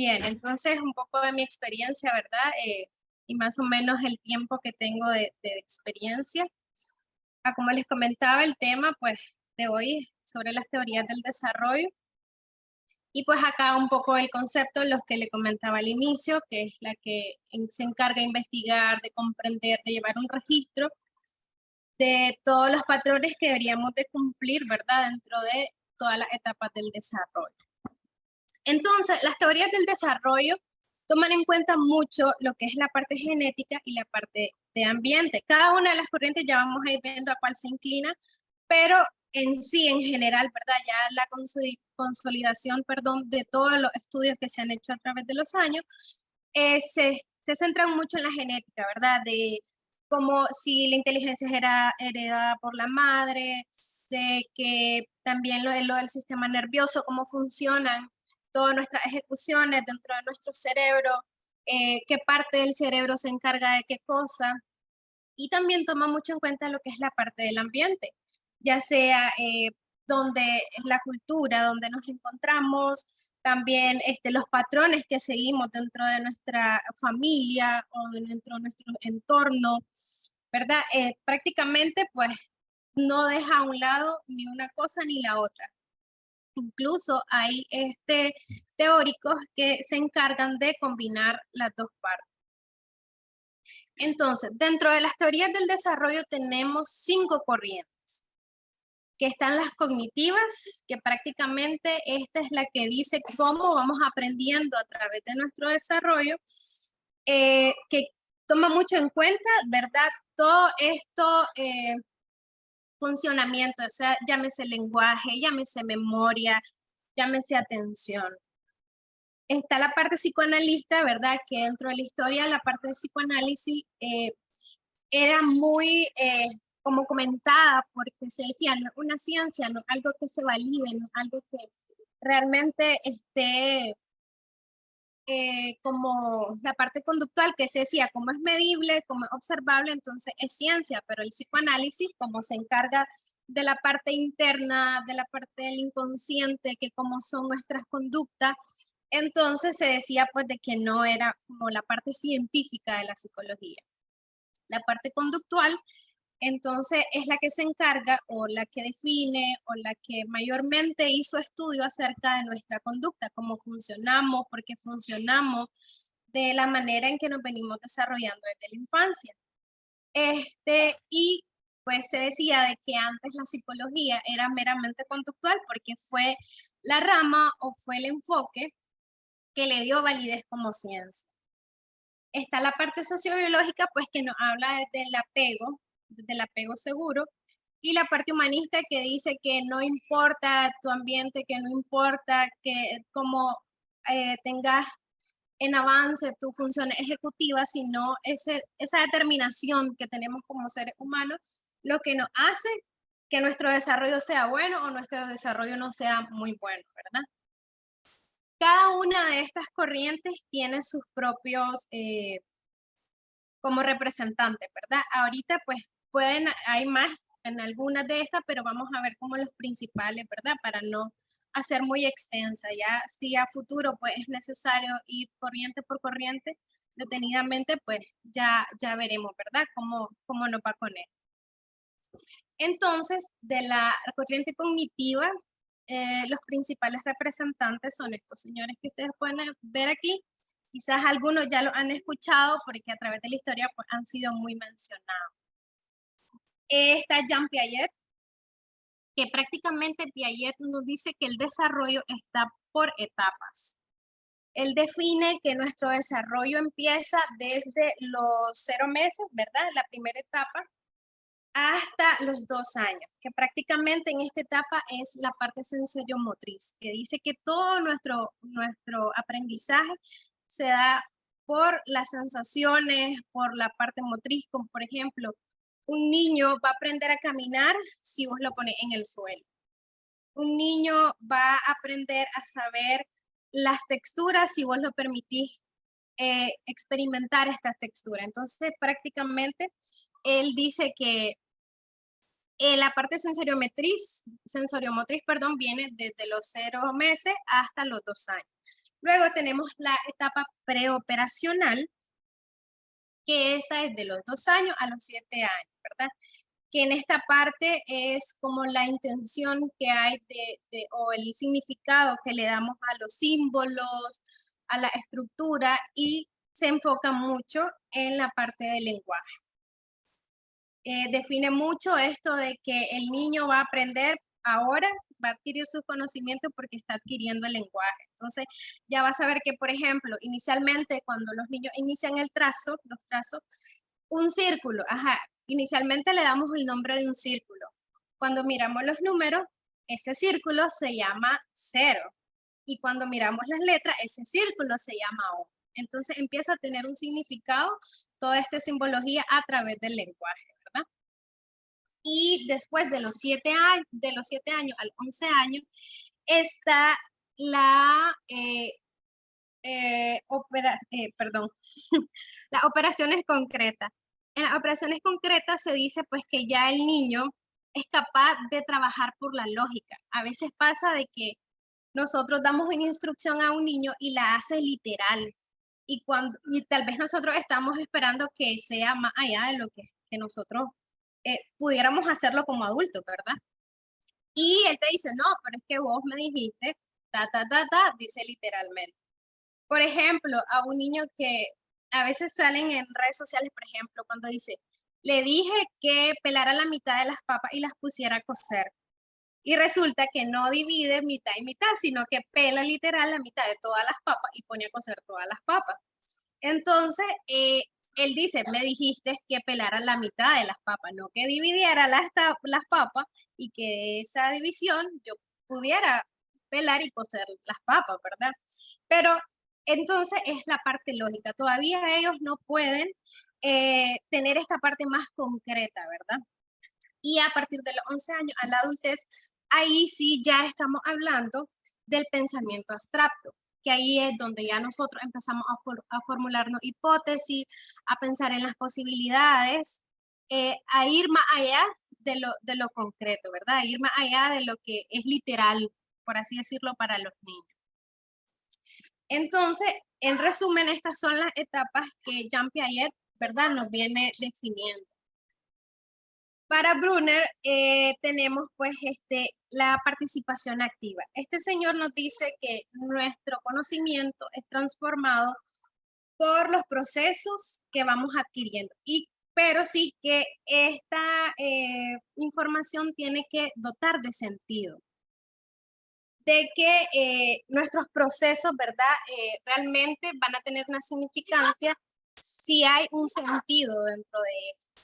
Bien, entonces un poco de mi experiencia, ¿verdad? Y más o menos el tiempo que tengo de experiencia. Como les comentaba, el tema pues de hoy es sobre las teorías del desarrollo. Y pues acá un poco el concepto, los que le comentaba al inicio, que es la que se encarga de investigar, de comprender, de llevar un registro de todos los patrones que deberíamos de cumplir, ¿verdad? Dentro de todas las etapas del desarrollo. Entonces, las teorías del desarrollo toman en cuenta mucho lo que es la parte genética y la parte de ambiente. Cada una de las corrientes ya vamos a ir viendo a cuál se inclina, pero en sí, en general, ¿verdad? Ya la consolidación, perdón, de todos los estudios que se han hecho a través de los años, se centran mucho en la genética, ¿verdad? De cómo si la inteligencia era heredada por la madre, de que también lo del sistema nervioso, cómo funcionan todas nuestras ejecuciones dentro de nuestro cerebro, qué parte del cerebro se encarga de qué cosa, y también toma mucho en cuenta lo que es la parte del ambiente, ya sea donde es la cultura, donde nos encontramos, también los patrones que seguimos dentro de nuestra familia o dentro de nuestro entorno, ¿verdad? Prácticamente pues no deja a un lado ni una cosa ni la otra. Incluso hay teóricos que se encargan de combinar las dos partes. Entonces, dentro de las teorías del desarrollo tenemos 5 corrientes, que están las cognitivas, que prácticamente esta es la que dice cómo vamos aprendiendo a través de nuestro desarrollo, que toma mucho en cuenta, ¿verdad? Todo esto, funcionamiento, o sea, llámese lenguaje, llámese memoria, llámese atención. Está la parte psicoanalista, ¿verdad? Que dentro de la historia, la parte de psicoanálisis era muy como comentada porque se decía, no, una ciencia, no algo que se valide, no algo que realmente esté como la parte conductual que se decía, como es medible, como es observable, entonces es ciencia, pero el psicoanálisis, como se encarga de la parte interna, de la parte del inconsciente, que como son nuestras conductas, entonces se decía pues de que no era como la parte científica de la psicología. La parte conductual, entonces, es la que se encarga o la que define o la que mayormente hizo estudio acerca de nuestra conducta, cómo funcionamos, por qué funcionamos, de la manera en que nos venimos desarrollando desde la infancia. Y pues se decía de que antes la psicología era meramente conductual porque fue la rama o fue el enfoque que le dio validez como ciencia. Está la parte sociobiológica, pues que nos habla del apego seguro, y la parte humanista que dice que no importa tu ambiente, que no importa que como tengas en avance tu función ejecutiva, sino esa determinación que tenemos como seres humanos, lo que nos hace que nuestro desarrollo sea bueno o nuestro desarrollo no sea muy bueno, ¿verdad? Cada una de estas corrientes tiene sus propios como representantes, ¿verdad? Ahorita pues hay más en algunas de estas, pero vamos a ver como los principales, ¿verdad? Para no hacer muy extensa. Ya si a futuro pues es necesario ir corriente por corriente, detenidamente, pues ya veremos, ¿verdad? Cómo nos va con esto. Entonces, de la corriente cognitiva, los principales representantes son estos señores que ustedes pueden ver aquí. Quizás algunos ya lo han escuchado porque a través de la historia pues, han sido muy mencionados. Está Jean Piaget, que prácticamente Piaget nos dice que el desarrollo está por etapas. Él define que nuestro desarrollo empieza desde los 0 meses, ¿verdad? La primera etapa, hasta los 2 años, que prácticamente en esta etapa es la parte sensorio-motriz, que dice que todo nuestro aprendizaje se da por las sensaciones, por la parte motriz, como por ejemplo, un niño va a aprender a caminar si vos lo pones en el suelo. Un niño va a aprender a saber las texturas si vos lo permitís experimentar estas texturas. Entonces, prácticamente, él dice que la parte sensoriomotriz, perdón, viene desde los 0 meses hasta los 2 años. Luego tenemos la etapa preoperacional, que esta es de los 2 años a los 7 años, ¿verdad? Que en esta parte es como la intención que hay o el significado que le damos a los símbolos, a la estructura, y se enfoca mucho en la parte del lenguaje. Define mucho esto de que el niño va a aprender ahora, va a adquirir sus conocimientos porque está adquiriendo el lenguaje. Entonces, ya va a saber que, por ejemplo, inicialmente cuando los niños inician los trazos, un círculo, ajá, inicialmente le damos el nombre de un círculo. Cuando miramos los números, ese círculo se llama 0. Y cuando miramos las letras, ese círculo se llama O. Entonces empieza a tener un significado toda esta simbología a través del lenguaje, ¿verdad? Y después de los 7 años, al 11 años, está la las operaciones concretas. En las operaciones concretas se dice pues que ya el niño es capaz de trabajar por la lógica. A veces pasa de que nosotros damos una instrucción a un niño y la hace literal. Y tal vez nosotros estamos esperando que sea más allá de lo que nosotros pudiéramos hacerlo como adultos, ¿verdad? Y él te dice, no, pero es que vos me dijiste, dice literalmente. Por ejemplo, a un niño que a veces salen en redes sociales, por ejemplo, cuando dice, le dije que pelara la mitad de las papas y las pusiera a cocer. Y resulta que no divide mitad y mitad, sino que pela literal la mitad de todas las papas y pone a cocer todas las papas. Entonces, él dice, me dijiste que pelara la mitad de las papas, no que dividiera las papas y que de esa división yo pudiera pelar y cocer las papas, ¿verdad? Pero entonces es la parte lógica. Todavía ellos no pueden tener esta parte más concreta, ¿verdad? Y a partir de los 11 años a la adultez, ahí sí ya estamos hablando del pensamiento abstracto, que ahí es donde ya nosotros empezamos a formularnos hipótesis, a pensar en las posibilidades, a ir más allá de lo concreto, ¿verdad? A ir más allá de lo que es literal, por así decirlo, para los niños. Entonces, en resumen, estas son las etapas que Jean Piaget, ¿verdad?, nos viene definiendo. Para Brunner tenemos pues la participación activa. Este señor nos dice que nuestro conocimiento es transformado por los procesos que vamos adquiriendo, pero sí que esta información tiene que dotar de sentido, de que nuestros procesos, ¿verdad?, realmente van a tener una significancia si hay un sentido dentro de esto,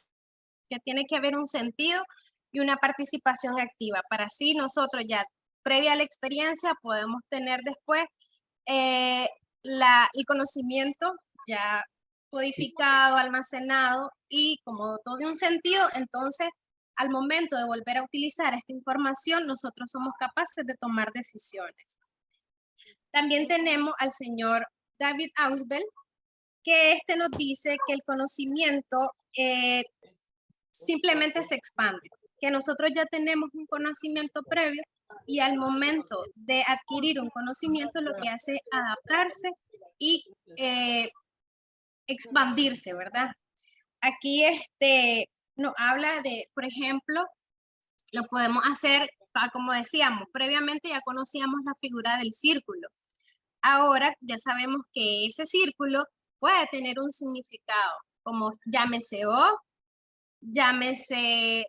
que tiene que haber un sentido y una participación activa. Para así nosotros ya, previa a la experiencia, podemos tener después el conocimiento ya codificado, almacenado, y como todo de un sentido, entonces al momento de volver a utilizar esta información, nosotros somos capaces de tomar decisiones. También tenemos al señor David Ausubel, que nos dice que el conocimiento simplemente se expande, que nosotros ya tenemos un conocimiento previo y al momento de adquirir un conocimiento lo que hace es adaptarse y expandirse, ¿verdad? Aquí nos habla de, por ejemplo, lo podemos hacer, como decíamos, previamente ya conocíamos la figura del círculo. Ahora ya sabemos que ese círculo puede tener un significado, como llámese O, llámese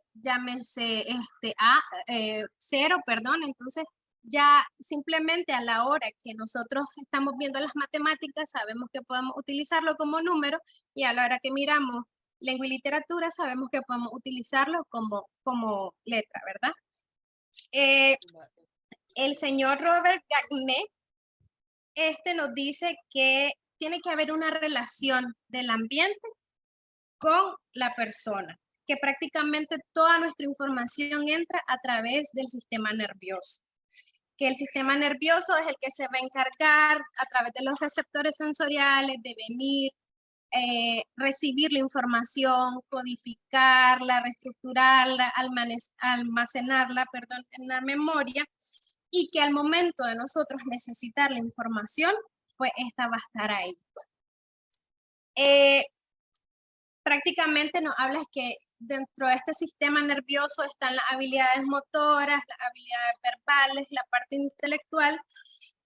cero, perdón. Entonces ya simplemente a la hora que nosotros estamos viendo las matemáticas sabemos que podemos utilizarlo como número, y a la hora que miramos lengua y literatura sabemos que podemos utilizarlo como letra, ¿verdad? El señor Robert Gagné nos dice que tiene que haber una relación del ambiente con la persona, que prácticamente toda nuestra información entra a través del sistema nervioso, que el sistema nervioso es el que se va a encargar a través de los receptores sensoriales de venir, recibir la información, codificarla, reestructurarla, almacenarla, en la memoria, y que al momento de nosotros necesitar la información, pues esta va a estar ahí. Prácticamente nos habla que dentro de este sistema nervioso están las habilidades motoras, las habilidades verbales, la parte intelectual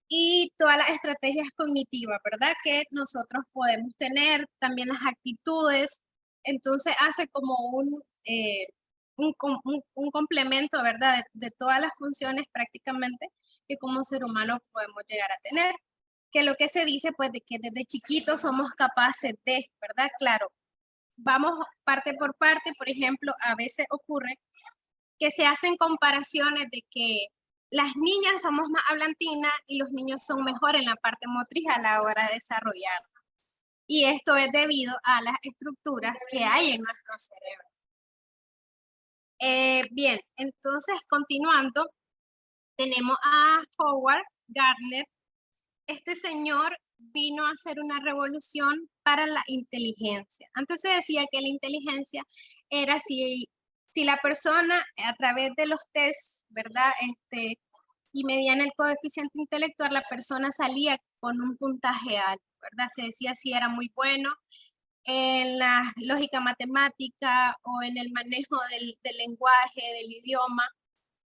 y todas las estrategias cognitivas, ¿verdad? Que nosotros podemos tener, también las actitudes. Entonces hace como un complemento, ¿verdad? De todas las funciones prácticamente que como ser humano podemos llegar a tener. Que lo que se dice, pues, de que desde chiquitos somos capaces de, ¿verdad? Claro, vamos parte por parte. Por ejemplo, a veces ocurre que se hacen comparaciones de que las niñas somos más hablantinas y los niños son mejor en la parte motriz a la hora de desarrollar. Y esto es debido a las estructuras que hay en nuestro cerebro. Bien, entonces continuando, tenemos a Howard Gardner. Este señor vino a hacer una revolución para la inteligencia. Antes se decía que la inteligencia era si la persona a través de los tests, ¿verdad? Y medían el coeficiente intelectual, la persona salía con un puntaje alto, ¿verdad? Se decía si era muy bueno en la lógica matemática o en el manejo del lenguaje, del idioma.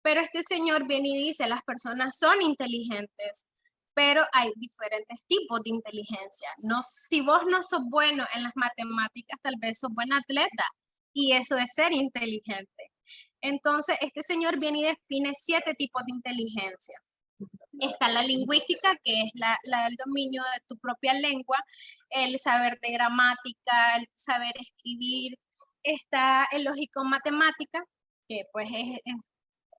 Pero este señor viene y dice, las personas son inteligentes, pero hay diferentes tipos de inteligencia. No, si vos no sos bueno en las matemáticas, tal vez sos buen atleta, y eso es ser inteligente. Entonces, este señor viene y define 7 tipos de inteligencia. Está la lingüística, que es el dominio de tu propia lengua, el saber de gramática, el saber escribir. Está el lógico-matemática, que pues es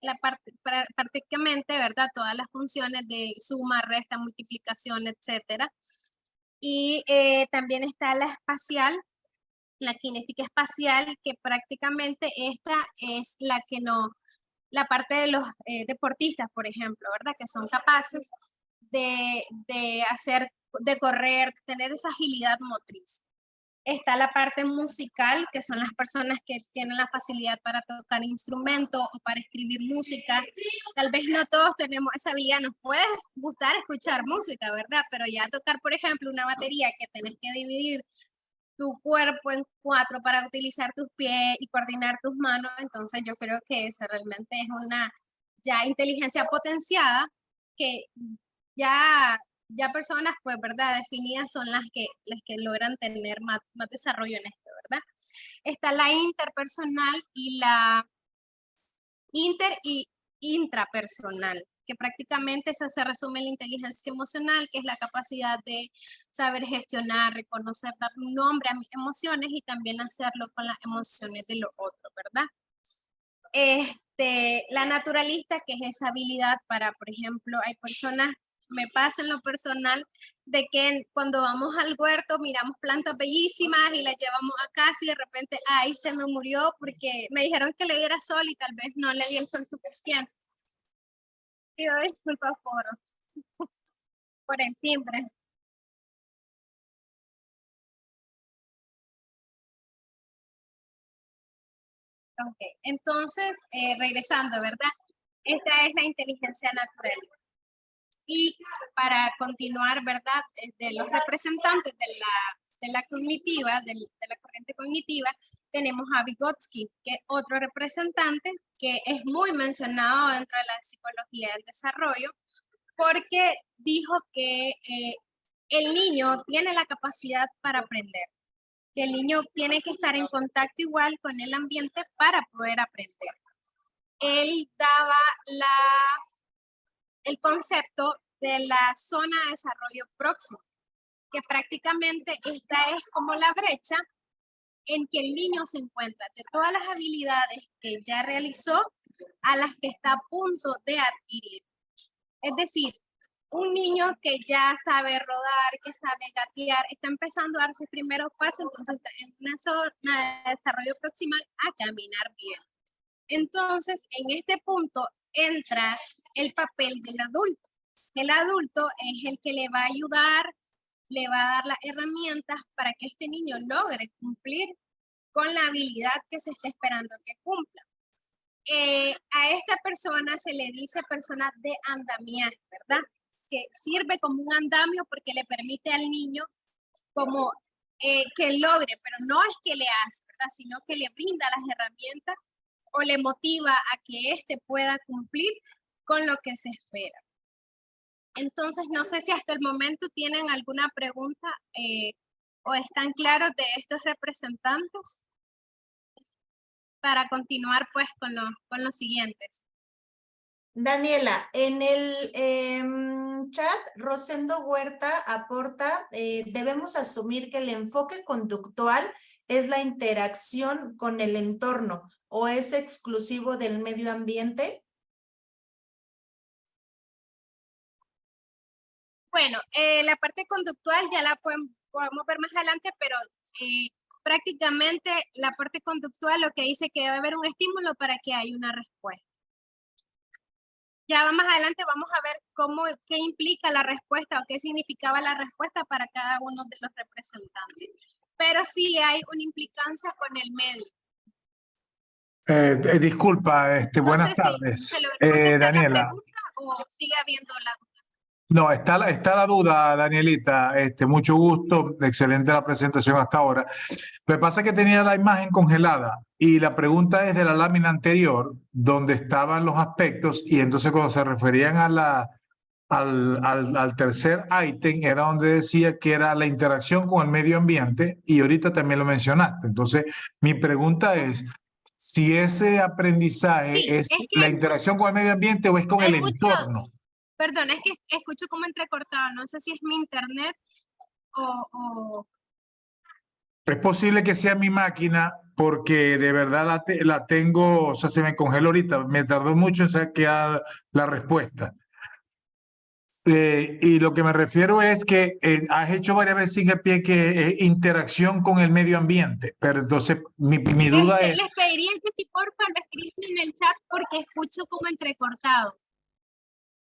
la parte, prácticamente, ¿verdad? Todas las funciones de suma, resta, multiplicación, etcétera. Y también está la espacial, la cinética espacial, que prácticamente esta es la que no, la parte de los deportistas, por ejemplo, ¿verdad? Que son capaces de hacer, de correr, tener esa agilidad motriz. Está la parte musical, que son las personas que tienen la facilidad para tocar instrumentos o para escribir música. Tal vez no todos tenemos esa habilidad, nos puede gustar escuchar música, ¿verdad? Pero ya tocar, por ejemplo, una batería que tenés que dividir tu cuerpo en 4 para utilizar tus pies y coordinar tus manos, entonces yo creo que eso realmente es una ya inteligencia potenciada que ya personas, pues, ¿verdad? Definidas son las que logran tener más desarrollo en esto, ¿verdad? Está la interpersonal y la y intrapersonal, que prácticamente esa se resume en la inteligencia emocional, que es la capacidad de saber gestionar, reconocer, dar un nombre a mis emociones y también hacerlo con las emociones de los otros, ¿verdad? La naturalista, que es esa habilidad para, por ejemplo, hay personas, me pasa en lo personal, de que cuando vamos al huerto miramos plantas bellísimas y las llevamos a casa y de repente, ay, se me murió porque me dijeron que le diera sol y tal vez no le di el sol suficiente. Pido disculpas por el timbre. Ok, entonces, regresando, ¿verdad? Esta es la inteligencia natural. Y para continuar, ¿verdad? De los representantes de la cognitiva, de la corriente cognitiva, tenemos a Vygotsky, que es otro representante que es muy mencionado dentro de la psicología del desarrollo, porque dijo que el niño tiene la capacidad para aprender, que el niño tiene que estar en contacto igual con el ambiente para poder aprender. Él daba el concepto de la zona de desarrollo próximo, que prácticamente esta es como la brecha en que el niño se encuentra de todas las habilidades que ya realizó a las que está a punto de adquirir. Es decir, un niño que ya sabe rodar, que sabe gatear, está empezando a dar sus primeros pasos, entonces está en una zona de desarrollo proximal a caminar bien. Entonces, en este punto entra el papel del adulto. El adulto es el que le va a ayudar, le va a dar las herramientas para que este niño logre cumplir con la habilidad que se está esperando que cumpla. A esta persona se le dice persona de andamiaje, ¿verdad? que sirve como un andamio porque le permite al niño como que logre, pero no es que le hace, ¿verdad? Sino que le brinda las herramientas o le motiva a que éste pueda cumplir con lo que se espera. Entonces, no sé si hasta el momento tienen alguna pregunta o están claros de estos representantes para continuar pues con los siguientes. Daniela, en el chat, Rosendo Huerta aporta, debemos asumir que el enfoque conductual es la interacción con el entorno o es exclusivo del medio ambiente. Bueno, la parte conductual ya la podemos ver más adelante, pero prácticamente la parte conductual lo que dice que debe haber un estímulo para que haya una respuesta. Ya más adelante vamos a ver qué implica la respuesta o qué significaba la respuesta para cada uno de los representantes. Pero sí hay una implicancia con el medio. Disculpa, No buenas sé si tardes. se logró contestar la Daniela. pregunta o sigue habiendo la duda. No, está la duda, Danielita. Mucho gusto, excelente la presentación hasta ahora. Lo que pasa es que tenía la imagen congelada y la pregunta es de la lámina anterior, donde estaban los aspectos, y entonces cuando se referían a al tercer ítem, era donde decía que era la interacción con el medio ambiente, y ahorita también lo mencionaste. Entonces, mi pregunta es, si ese aprendizaje Sí, es es que la interacción con el medio ambiente o es con el entorno. Perdón, es que escucho como entrecortado, no sé si es mi internet o... Es posible que sea mi máquina porque de verdad la tengo, o sea, se me congeló ahorita, me tardó mucho en sacar la respuesta. Y lo que me refiero es que has hecho varias veces hincapié que es interacción con el medio ambiente, pero entonces mi duda es... Les pediría que si porfa lo escriben en el chat porque escucho como entrecortado.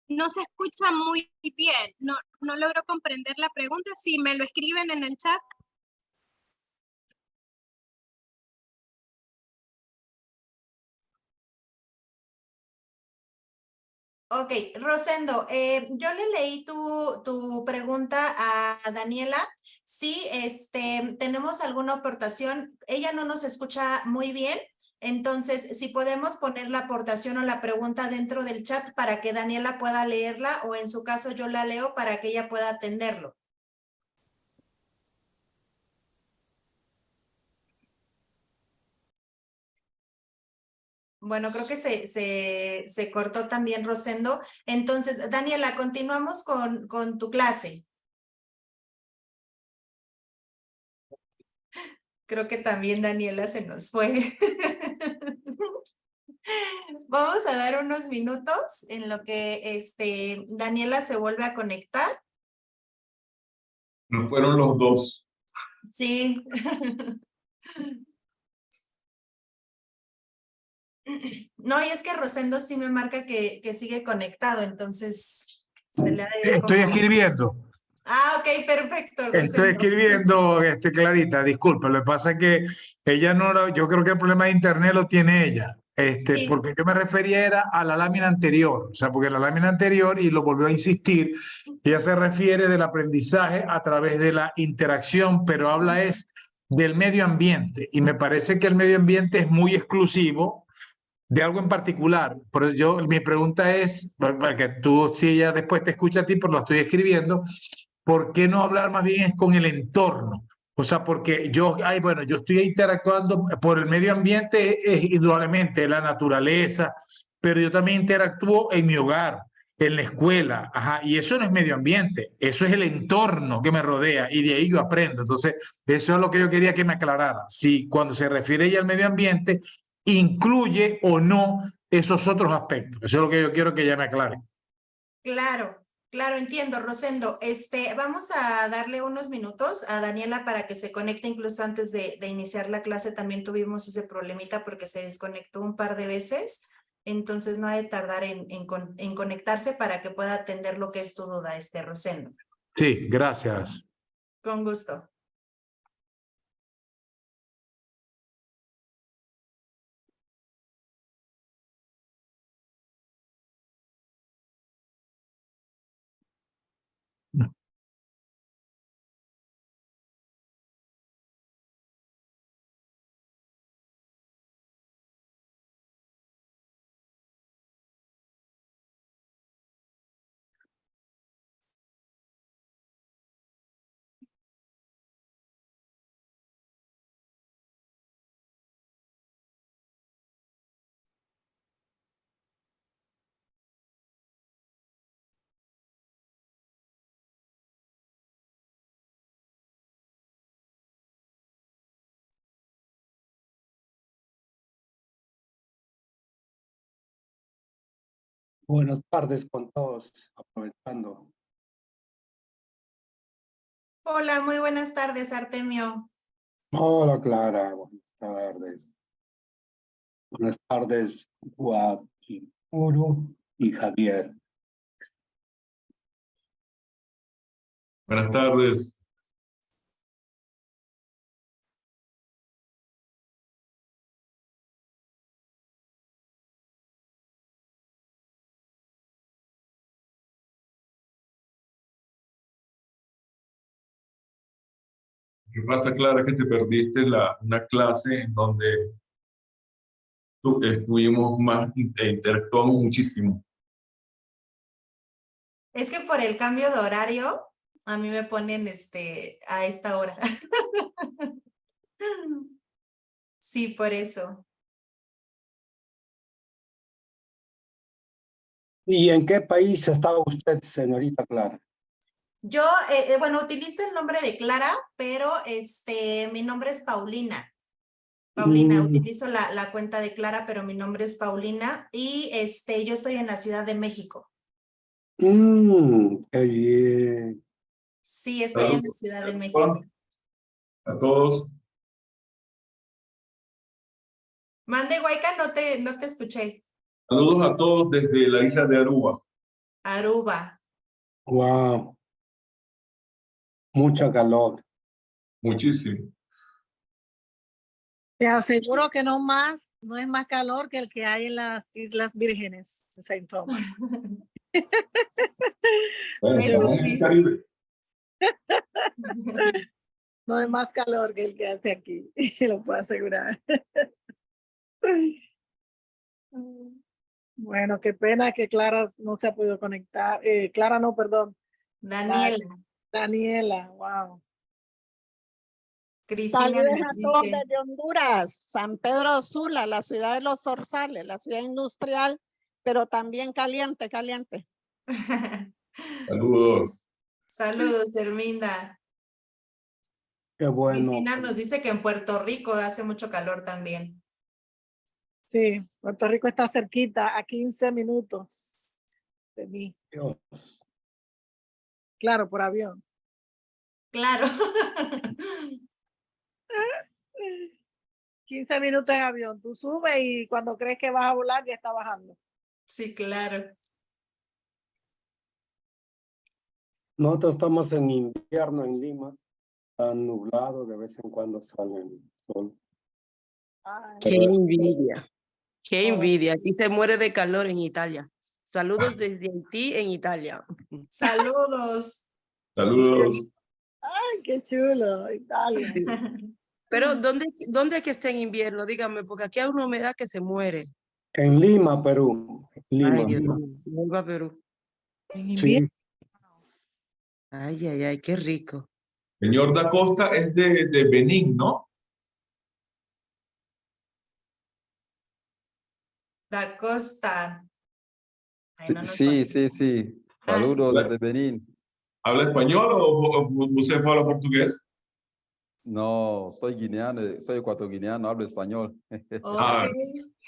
No se escucha muy bien, no logro comprender la pregunta. Si me lo escriben en el chat. Ok, Rosendo, yo le leí tu pregunta a Daniela. Sí, tenemos alguna aportación. Ella no nos escucha muy bien, entonces si podemos poner la aportación o la pregunta dentro del chat para que Daniela pueda leerla, o en su caso yo la leo para que ella pueda atenderlo. Bueno, creo que se cortó también, Rosendo. Entonces, Daniela, continuamos con tu clase. Creo que también Daniela se nos fue. Vamos a dar unos minutos en lo que Daniela se vuelve a conectar. No fueron los dos. Sí. No, y es que Rosendo sí me marca que sigue conectado, entonces se le ha de Estoy escribiendo. Ah, ok, perfecto, Estoy Rosendo. escribiendo, Clarita, disculpa, lo que pasa es que ella yo creo que el problema de internet lo tiene ella, Sí. porque yo me refería era a la lámina anterior, o sea, porque la lámina anterior, y lo volvió a insistir, ella se refiere del aprendizaje a través de la interacción, pero habla es del medio ambiente, y me parece que el medio ambiente es muy exclusivo de algo en particular. Pero mi pregunta es, para que tú, si ella después te escucha a ti, pero lo estoy escribiendo, ¿por qué no hablar más bien es con el entorno? O sea, porque bueno, yo estoy interactuando por el medio ambiente, es indudablemente la naturaleza, pero yo también interactúo en mi hogar, en la escuela, ajá, y eso no es medio ambiente, eso es el entorno que me rodea y de ahí yo aprendo. Entonces, eso es lo que yo quería que me aclarara. Si cuando se refiere ella al medio ambiente, incluye o no esos otros aspectos. Eso es lo que yo quiero que ella me aclare. Claro, claro, entiendo, Rosendo. Vamos a darle unos minutos a Daniela para que se conecte. Incluso antes de iniciar la clase también tuvimos ese problemita porque se desconectó un par de veces. Entonces no ha de tardar en conectarse para que pueda atender lo que es tu duda, Rosendo. Sí, gracias. Con gusto. Buenas tardes con todos, aprovechando. Hola, muy buenas tardes, Artemio. Hola Clara, buenas tardes. Buenas tardes, Guapuru y Javier. Buenas tardes. ¿Qué pasa, Clara? Que te perdiste una clase en donde estuvimos más e interactuamos muchísimo. Es que por el cambio de horario, a mí me ponen a esta hora. Sí, por eso. ¿Y en qué país estaba usted, señorita Clara? Yo, bueno, utilizo el nombre de Clara, pero mi nombre es Paulina. Paulina, utilizo la cuenta de Clara, pero mi nombre es Paulina y yo estoy en la Ciudad de México. Qué bien. Sí, estoy en la Ciudad de México. Saludos a todos. Mande, Huayca, no te escuché. Saludos a todos desde la isla de Aruba. Aruba. Wow. Mucha calor. Muchísimo. Te aseguro que no es más calor que el que hay en las Islas Vírgenes de Saint Thomas. Bueno, Eso estamos en el sí. Caribe. No es más calor que el que hace aquí, lo puedo asegurar. Bueno, qué pena que Clara no se ha podido conectar. Clara no, perdón. Daniela. Daniela, wow. Cristina Saludos nos a todos dice. desde Honduras, San Pedro Sula, la ciudad de los zorzales, la ciudad industrial, pero también caliente, caliente. Saludos. Saludos, Herminda. Qué bueno. Cristina nos dice que en Puerto Rico hace mucho calor también. Sí, Puerto Rico está cerquita, a 15 minutos de mí. Dios. Claro, por avión. Claro. 15 minutos en avión. Tú subes y cuando crees que vas a volar ya está bajando. Sí, claro. Nosotros estamos en invierno en Lima. Está nublado, de vez en cuando sale el sol. Ay, Qué Pero envidia, qué oh, envidia. Aquí se muere de calor en Italia. Saludos desde Haití en Italia. Saludos. Saludos. ay, qué chulo, Italia. Sí. Pero ¿dónde es que está en invierno? Dígame, porque aquí hay una humedad que se muere. en Lima, Perú. Lima. Ay, Dios mío, vuelvo a Perú. En invierno. Sí, Ay, qué rico. Señor Da Costa es de Benín, ¿no? Da Costa. Ay, no nos Sí, conectamos. sí. Ah, sí. Saludos desde Benín. ¿Habla español o você fala portugués? No, soy guineano, soy ecuatoguineano, hablo español. Ah,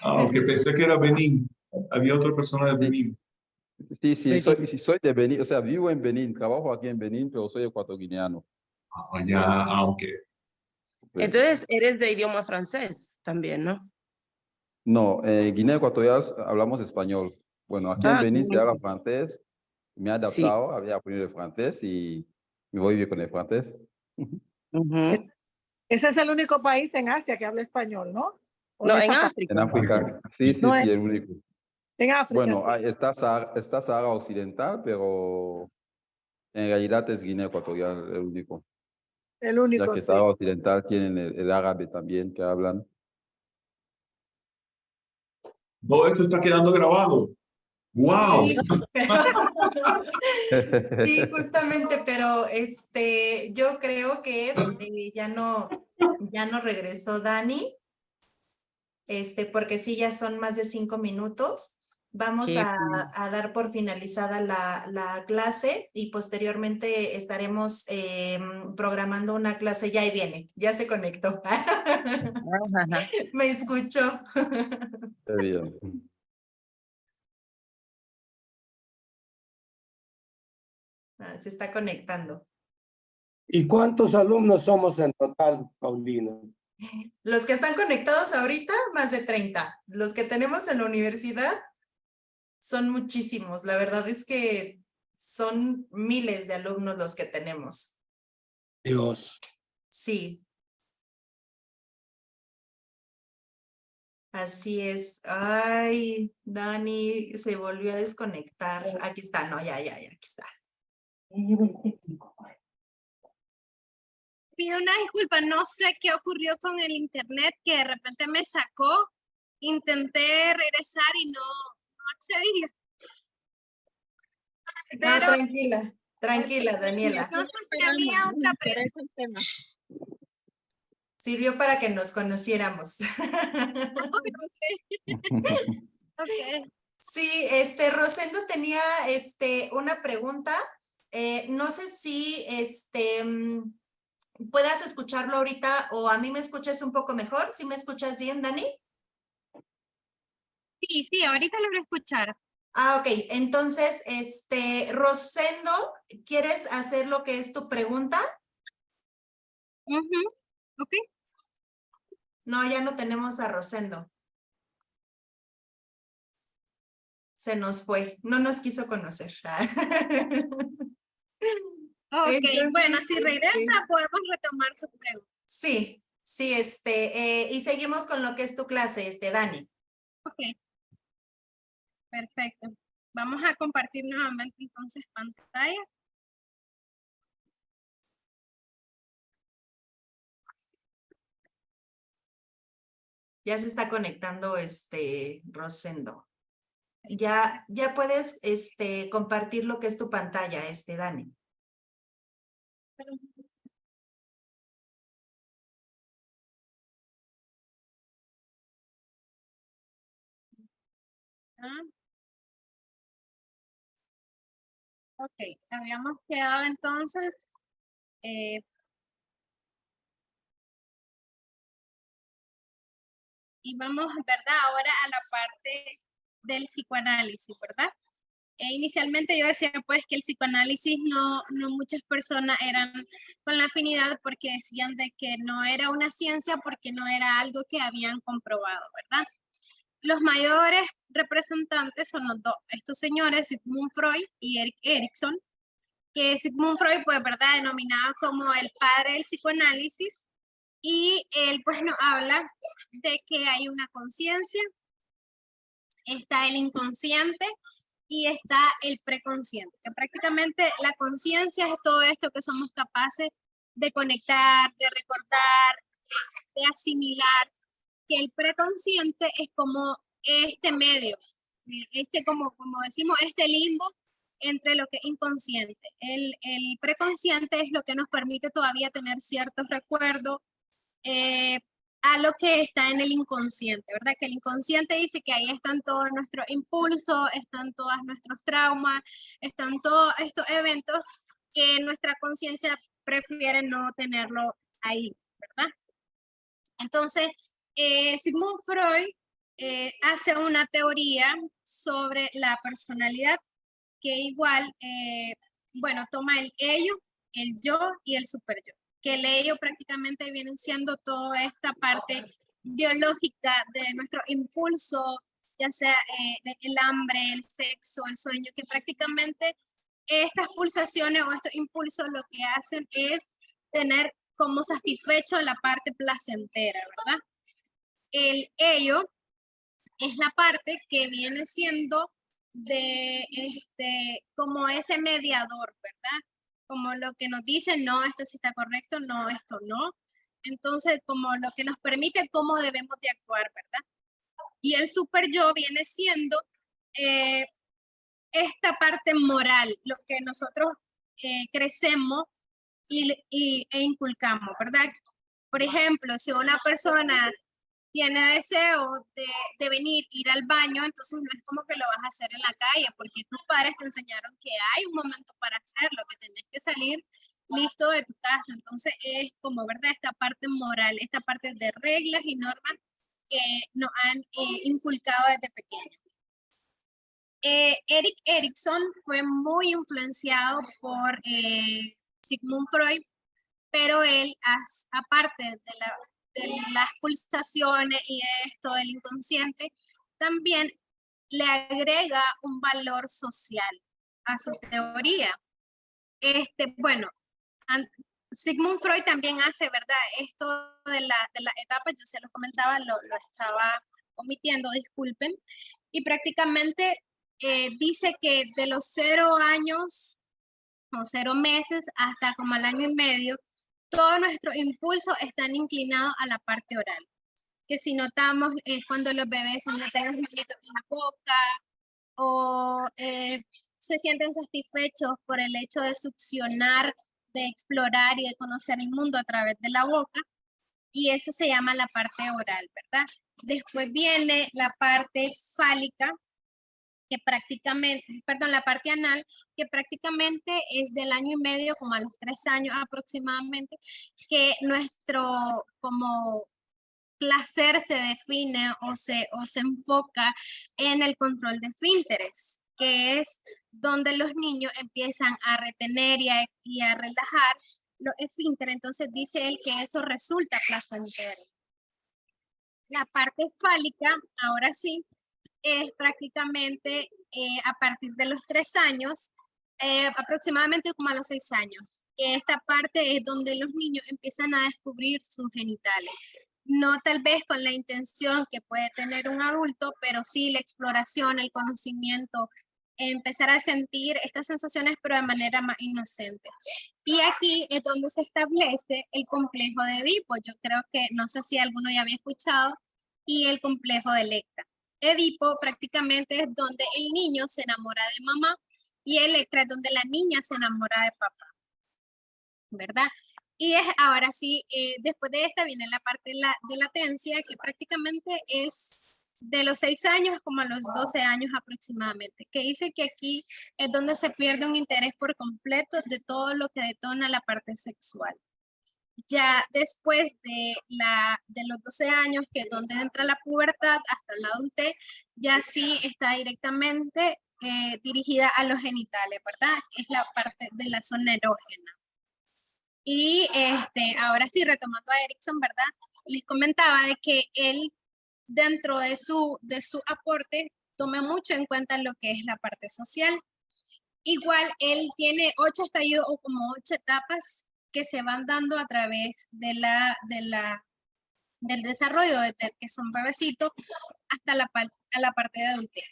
Ok. que pensé que era Benín. Había otra persona de Sí. Benín. Sí, soy de Benín, o sea, vivo en Benín, trabajo aquí en Benín, pero soy ecuatoguineano. Ok. Entonces, eres de idioma francés también, ¿no? No, en Guinea Ecuatorial hablamos español. Bueno, aquí en Ah, Benín se qué habla bien. francés. Me he Sí. adaptado, había aprendido el francés y me voy bien con el francés. Ujú. Ese es el único país en Asia que habla español, ¿no? ¿O No, en esa parte? En África. África, sí, No, el único. en África, Bueno, sí. está Sahara Occidental, pero en realidad es Guinea Ecuatorial el único. El Ya único, que sí. Sahara Occidental tienen el árabe también que hablan. Todo esto está quedando grabado. ¡Wow! Sí, sí, justamente, pero yo creo que ya no regresó Dani, porque sí, ya son más de 5 minutos. Vamos Qué a dar por finalizada la clase y posteriormente estaremos programando una clase. Ya ahí viene, ya se conectó. Ajá. Me escuchó. Qué bien. Se está conectando. ¿Y cuántos alumnos somos en total, Paulina? Los que están conectados ahorita, más de 30. Los que tenemos en la universidad son muchísimos. La verdad es que son miles de alumnos los que tenemos. Dios. Sí. Así es. Ay, Dani se volvió a desconectar. Aquí está, no, ya, aquí está. Pido una disculpa, no sé qué ocurrió con el internet, que de repente me sacó. Intenté regresar y no accedí. No, Pero tranquila, Daniela. no sé si había otra pregunta. Sirvió para que nos conociéramos. Ok. Sí, Rosendo tenía una pregunta. No sé si puedas escucharlo ahorita o a mí me escuchas un poco mejor. ¿Sí me escuchas bien, Dani? Sí, ahorita lo voy a escuchar. Ok. Entonces, Rosendo, ¿quieres hacer lo que es tu pregunta? Ok. No, ya no tenemos a Rosendo. Se nos fue, no nos quiso conocer. Ok, Entonces, bueno, si regresa podemos retomar su pregunta. Sí, y seguimos con lo que es tu clase, Dani. Ok. Perfecto. Vamos a compartir nuevamente entonces pantalla. Ya se está conectando Rosendo. Ya puedes compartir lo que es tu pantalla, Dani. Ah. Ok, habíamos quedado entonces y vamos, ¿verdad? Ahora a la parte del psicoanálisis, ¿verdad? Inicialmente yo decía pues que el psicoanálisis no muchas personas eran con la afinidad porque decían de que no era una ciencia porque no era algo que habían comprobado, ¿verdad? Los mayores representantes son estos señores, Sigmund Freud y Erik Erikson, que Sigmund Freud, pues, ¿verdad? Denominado como el padre del psicoanálisis, y él pues nos habla de que hay una conciencia, está el inconsciente y está el preconsciente, que prácticamente la conciencia es todo esto que somos capaces de conectar, de recordar, de asimilar, que el preconsciente es como este medio, como decimos, este limbo entre lo que es inconsciente. El preconsciente es lo que nos permite todavía tener ciertos recuerdos a lo que está en el inconsciente, ¿verdad? Que el inconsciente dice que ahí están todos nuestros impulsos, están todos nuestros traumas, están todos estos eventos que nuestra conciencia prefiere no tenerlo ahí, ¿verdad? Entonces, Sigmund Freud hace una teoría sobre la personalidad que igual, bueno, toma el ello, el yo y el superyo. Que el ello prácticamente viene siendo toda esta parte biológica de nuestro impulso, ya sea el hambre, el sexo, el sueño, que prácticamente estas pulsaciones o estos impulsos lo que hacen es tener como satisfecho la parte placentera, ¿verdad? El ello es la parte que viene siendo de como ese mediador, ¿verdad? Como lo que nos dice, no, esto sí está correcto, no, esto no. Entonces, como lo que nos permite cómo debemos de actuar, ¿verdad? Y el super yo viene siendo esta parte moral, lo que nosotros crecemos e inculcamos, ¿verdad? Por ejemplo, si una persona tiene deseo de venir, ir al baño, entonces no es como que lo vas a hacer en la calle, porque tus padres te enseñaron que hay un momento para hacerlo, que tenés que salir listo de tu casa. Entonces es como, ¿verdad? Esta parte moral, esta parte de reglas y normas que nos han inculcado desde pequeños. Erik Erikson fue muy influenciado por Sigmund Freud, pero él, aparte de las pulsaciones y esto del inconsciente, también le agrega un valor social a su teoría. Bueno, Sigmund Freud también hace, ¿verdad? Esto de la etapa, yo se lo comentaba, lo estaba omitiendo, disculpen, y prácticamente dice que de los 0 años o 0 meses hasta como al año y medio, todos nuestros impulsos están inclinados a la parte oral. Que si notamos es cuando los bebés se meten los manitos en la boca o se sienten satisfechos por el hecho de succionar, de explorar y de conocer el mundo a través de la boca. Y eso se llama la parte oral, ¿verdad? Después viene la parte fálica, que prácticamente, perdón, la parte anal, que prácticamente es del año y medio, como a los 3 años aproximadamente, que nuestro como placer se define o se enfoca en el control de esfínteres, que es donde los niños empiezan a retener y a relajar los esfínteres. Entonces dice él que eso resulta placentero. La parte fálica, ahora sí, es prácticamente a partir de los 3 años, aproximadamente como a los 6 años. Esta parte es donde los niños empiezan a descubrir sus genitales. No tal vez con la intención que puede tener un adulto, pero sí la exploración, el conocimiento, empezar a sentir estas sensaciones, pero de manera más inocente. Y aquí es donde se establece el complejo de Edipo. Yo creo que, no sé si alguno ya había escuchado, y el complejo de Electra. Edipo prácticamente es donde el niño se enamora de mamá y Electra es donde la niña se enamora de papá, ¿verdad? Y es ahora sí, después de esta viene la parte de latencia, que prácticamente es de los 6 años como a los 12 años aproximadamente, que dice que aquí es donde se pierde un interés por completo de todo lo que detona la parte sexual. Ya después de los 12 años, que es donde entra la pubertad hasta la adultez, ya sí está directamente dirigida a los genitales, ¿verdad? Es la parte de la zona erógena. Y ahora sí, retomando a Erikson, ¿verdad? Les comentaba de que él, dentro de su aporte, toma mucho en cuenta lo que es la parte social. Igual, él tiene 8 estallidos o como 8 etapas que se van dando a través del desarrollo, desde que son bebecitos hasta la parte de adultez.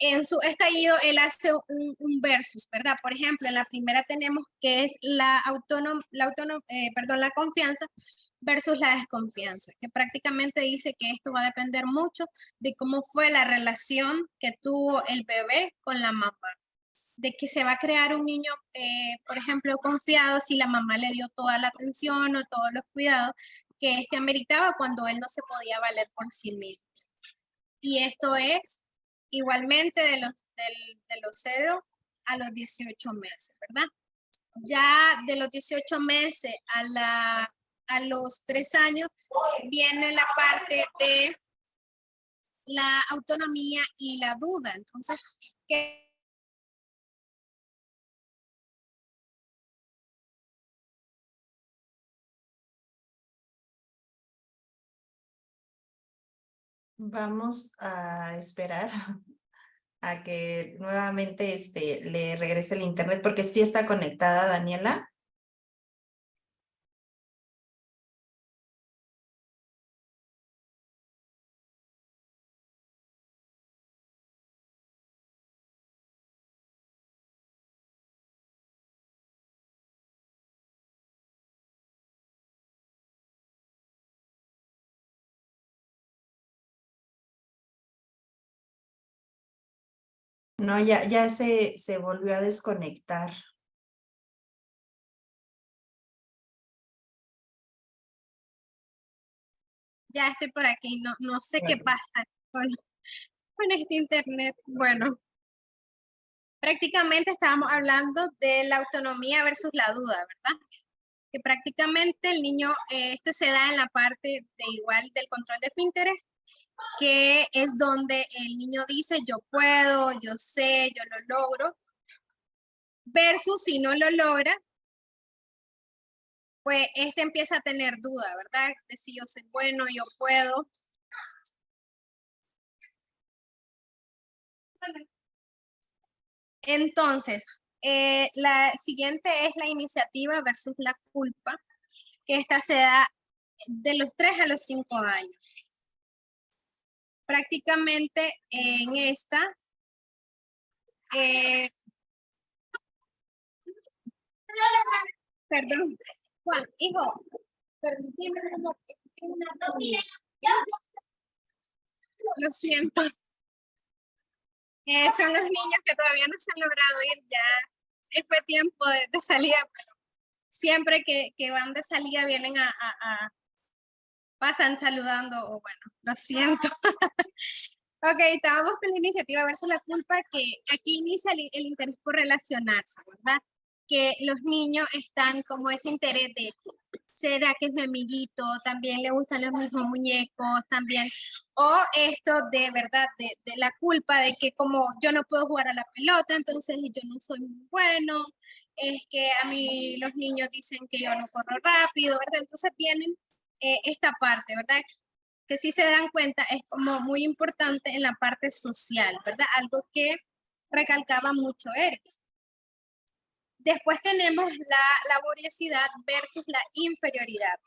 En su estallido, él hace un versus, ¿verdad? Por ejemplo, en la primera tenemos que es la confianza versus la desconfianza, que prácticamente dice que esto va a depender mucho de cómo fue la relación que tuvo el bebé con la mamá. De que se va a crear un niño, por ejemplo, confiado si la mamá le dio toda la atención o todos los cuidados que ameritaba cuando él no se podía valer por sí mismo. Y esto es igualmente de los 0 a los 18 meses, ¿verdad? Ya de los 18 meses a los 3 años viene la parte de la autonomía y la duda. Entonces, ¿qué? Vamos a esperar a que nuevamente le regrese el internet, porque sí está conectada Daniela. No, ya se volvió a desconectar. Ya estoy por aquí, no sé qué pasa con este internet. Bueno, prácticamente estábamos hablando de la autonomía versus la duda, ¿verdad? Que prácticamente el niño, se da en la parte de igual del control de esfínteres que es donde el niño dice yo puedo, yo sé, yo lo logro, versus si no lo logra, pues empieza a tener duda, ¿verdad? De si yo soy bueno, yo puedo. Entonces, la siguiente es la iniciativa versus la culpa, que esta se da de los 3 a los 5 años. Prácticamente en esta, perdón, Juan, hijo, permíteme lo siento. Son los niños que todavía no se han logrado ir, ya fue tiempo de salida, pero siempre que van de salida vienen pasan saludando, o bueno, lo siento. Ok, estábamos con la iniciativa versus la culpa, que aquí inicia el interés por relacionarse, ¿verdad? Que los niños están como ese interés de, ¿será que es mi amiguito? También le gustan los mismos muñecos, también. O esto de verdad, de la culpa de que como yo no puedo jugar a la pelota, entonces yo no soy muy bueno. Es que a mí los niños dicen que yo no corro rápido, ¿verdad? Entonces vienen esta parte, ¿verdad? Que si se dan cuenta es como muy importante en la parte social, ¿verdad? Algo que recalcaba mucho Eric. Después tenemos la laboriosidad versus la inferioridad,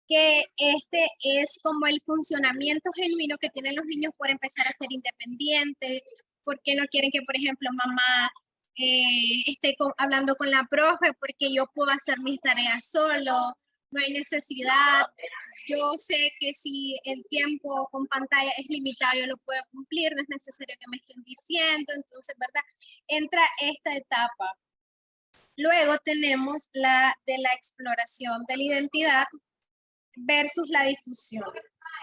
que es como el funcionamiento genuino que tienen los niños por empezar a ser independientes, porque no quieren que, por ejemplo, mamá esté hablando con la profe, porque yo puedo hacer mis tareas solo, no hay necesidad. Yo sé que si el tiempo con pantalla es limitado, yo lo puedo cumplir, no es necesario que me estén diciendo. Entonces, ¿verdad? Entra esta etapa. Luego tenemos la de la exploración de la identidad versus la difusión.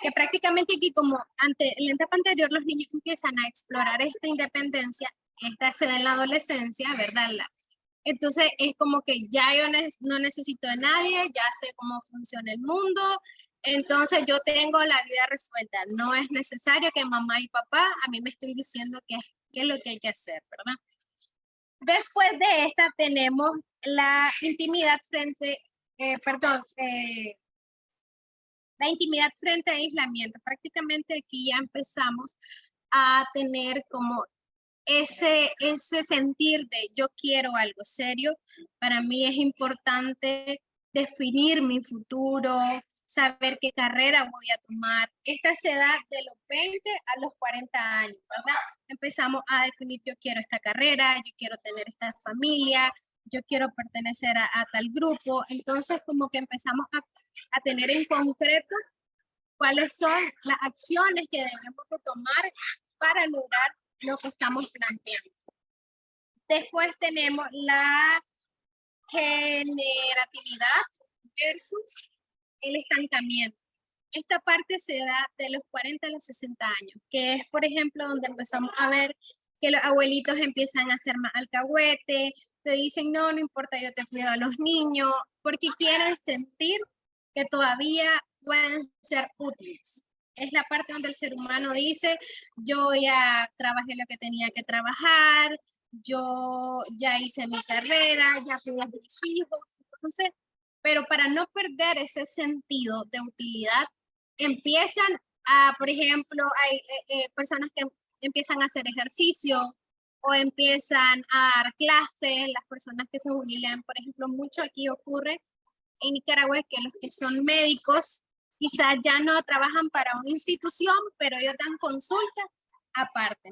Que prácticamente aquí, como en la etapa anterior, los niños empiezan a explorar esta independencia, esta se da en la adolescencia, ¿verdad? Entonces es como que ya yo no necesito de nadie, ya sé cómo funciona el mundo, entonces yo tengo la vida resuelta. No es necesario que mamá y papá a mí me estén diciendo qué es lo que hay que hacer, ¿verdad? Después de esta tenemos la intimidad la intimidad frente a aislamiento. Prácticamente aquí ya empezamos a tener como ese sentir de yo quiero algo serio. Para mí es importante definir mi futuro, saber qué carrera voy a tomar. Esta se da de los 20 a los 40 años, ¿verdad? Empezamos a definir yo quiero esta carrera, yo quiero tener esta familia, yo quiero pertenecer a tal grupo. Entonces como que empezamos a tener en concreto cuáles son las acciones que debemos de tomar para lograr lo que estamos planteando. Después tenemos la generatividad versus el estancamiento. Esta parte se da de los 40 a los 60 años, que es, por ejemplo, donde empezamos a ver que los abuelitos empiezan a hacer más alcahuete, te dicen, no importa, yo te cuido a los niños, porque quieren sentir que todavía pueden ser útiles. Es la parte donde el ser humano dice, yo ya trabajé lo que tenía que trabajar, yo ya hice mi carrera, ya cuidé a mis hijos. Entonces, pero para no perder ese sentido de utilidad, empiezan a, por ejemplo, hay personas que empiezan a hacer ejercicio o empiezan a dar clases, las personas que se jubilan, por ejemplo, mucho aquí ocurre en Nicaragua es que los que son médicos quizás ya no trabajan para una institución, pero ellos dan consultas aparte.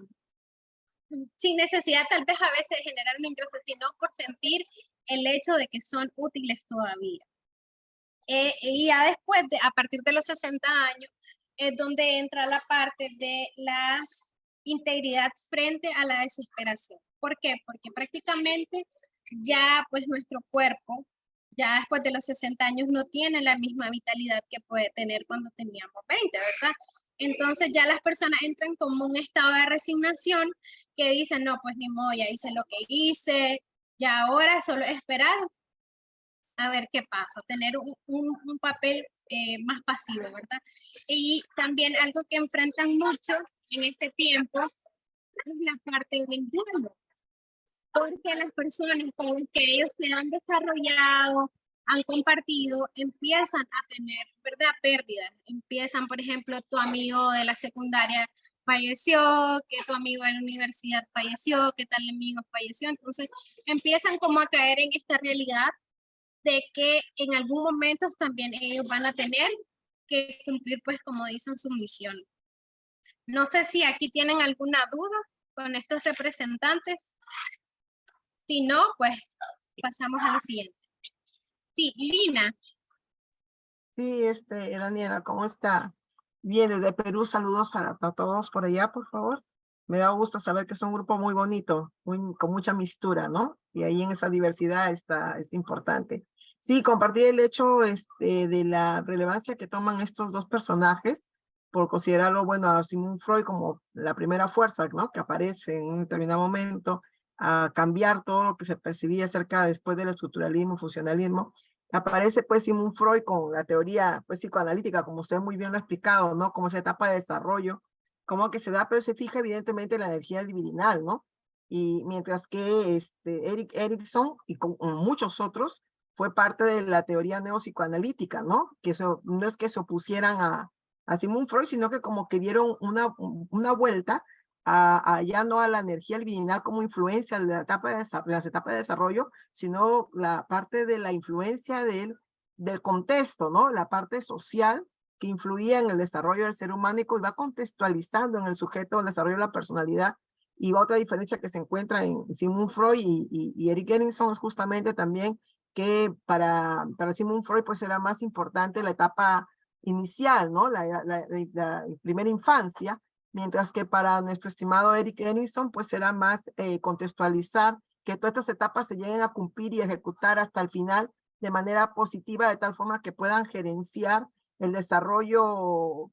Sin necesidad tal vez a veces de generar un ingreso, sino por sentir el hecho de que son útiles todavía. Y ya después, a partir de los 60 años, es donde entra la parte de la integridad frente a la desesperación. ¿Por qué? Porque prácticamente ya pues nuestro cuerpo, ya después de los 60 años, no tiene la misma vitalidad que puede tener cuando teníamos 20, ¿verdad? Entonces ya las personas entran como un estado de resignación que dicen, no, pues ni modo, ya hice lo que hice, ya ahora solo esperar a ver qué pasa, tener un papel más pasivo, ¿verdad? Y también algo que enfrentan mucho en este tiempo es la parte del duelo, porque las personas con las que ellos se han desarrollado, han compartido, empiezan a tener, ¿verdad? Pérdidas. Empiezan, por ejemplo, tu amigo de la secundaria falleció, que tu amigo de la universidad falleció, que tal amigo falleció. Entonces, empiezan como a caer en esta realidad de que en algún momento también ellos van a tener que cumplir, pues, como dicen, su misión. No sé si aquí tienen alguna duda con estos representantes. Si no, pues pasamos a lo siguiente. Sí, Lina. Sí, Daniela, ¿cómo está? Bien, desde Perú, saludos para todos por allá, por favor. Me da gusto saber que es un grupo muy bonito, con mucha mistura, ¿no? Y ahí en esa diversidad es importante. Sí, compartir el hecho de la relevancia que toman estos dos personajes, por considerarlo, bueno, a Sigmund Freud como la primera fuerza, ¿no? Que aparece en un determinado momento a cambiar todo lo que se percibía acerca después del estructuralismo, funcionalismo. Aparece pues Sigmund Freud con la teoría pues psicoanalítica, como usted muy bien lo ha explicado, ¿no? Como esa etapa de desarrollo, como que se da, pero se fija evidentemente en la energía libidinal, ¿no? Y mientras que Erik Erikson y con muchos otros fue parte de la teoría neopsicoanalítica, ¿no? Que eso no es que se opusieran a Sigmund Freud, sino que como que dieron una vuelta ya no a la energía libidinal como influencia de la etapa de las etapas de desarrollo, sino la parte de la influencia del contexto, ¿no? La parte social que influía en el desarrollo del ser humano y que va contextualizando en el sujeto el desarrollo de la personalidad. Y otra diferencia que se encuentra en Sigmund Freud y Erik Erikson es justamente también que para Sigmund Freud pues era más importante la etapa inicial, ¿no? La primera infancia, mientras que para nuestro estimado Erik Erikson pues era más contextualizar que todas estas etapas se lleguen a cumplir y ejecutar hasta el final de manera positiva, de tal forma que puedan gerenciar el desarrollo,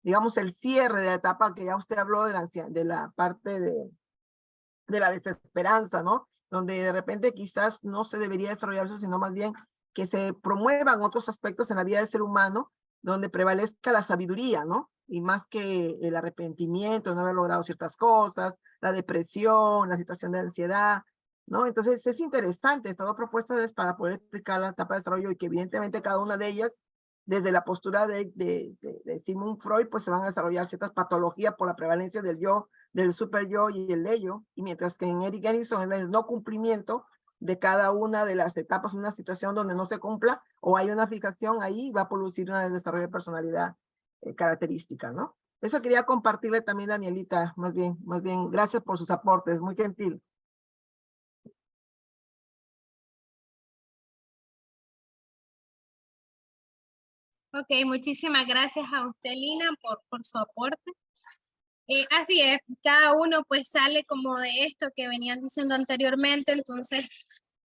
digamos, el cierre de la etapa que ya usted habló de la parte de la desesperanza, ¿no? Donde de repente quizás no se debería desarrollar eso, sino más bien que se promuevan otros aspectos en la vida del ser humano, donde prevalezca la sabiduría, ¿no? Y más que el arrepentimiento, no haber logrado ciertas cosas, la depresión, la situación de ansiedad, ¿no? Entonces es interesante, estas dos propuestas para poder explicar la etapa de desarrollo y que evidentemente cada una de ellas, desde la postura de Sigmund Freud, pues se van a desarrollar ciertas patologías por la prevalencia del yo, del super yo y el ello, y mientras que en Erik Erikson el no cumplimiento de cada una de las etapas, una situación donde no se cumpla o hay una fijación ahí, va a producir un desarrollo de personalidad característica, ¿no? Eso quería compartirle también, Danielita, más bien, gracias por sus aportes, muy gentil. Ok, muchísimas gracias a usted, Lina, por su aporte. Así es, cada uno pues sale como de esto que venían diciendo anteriormente, entonces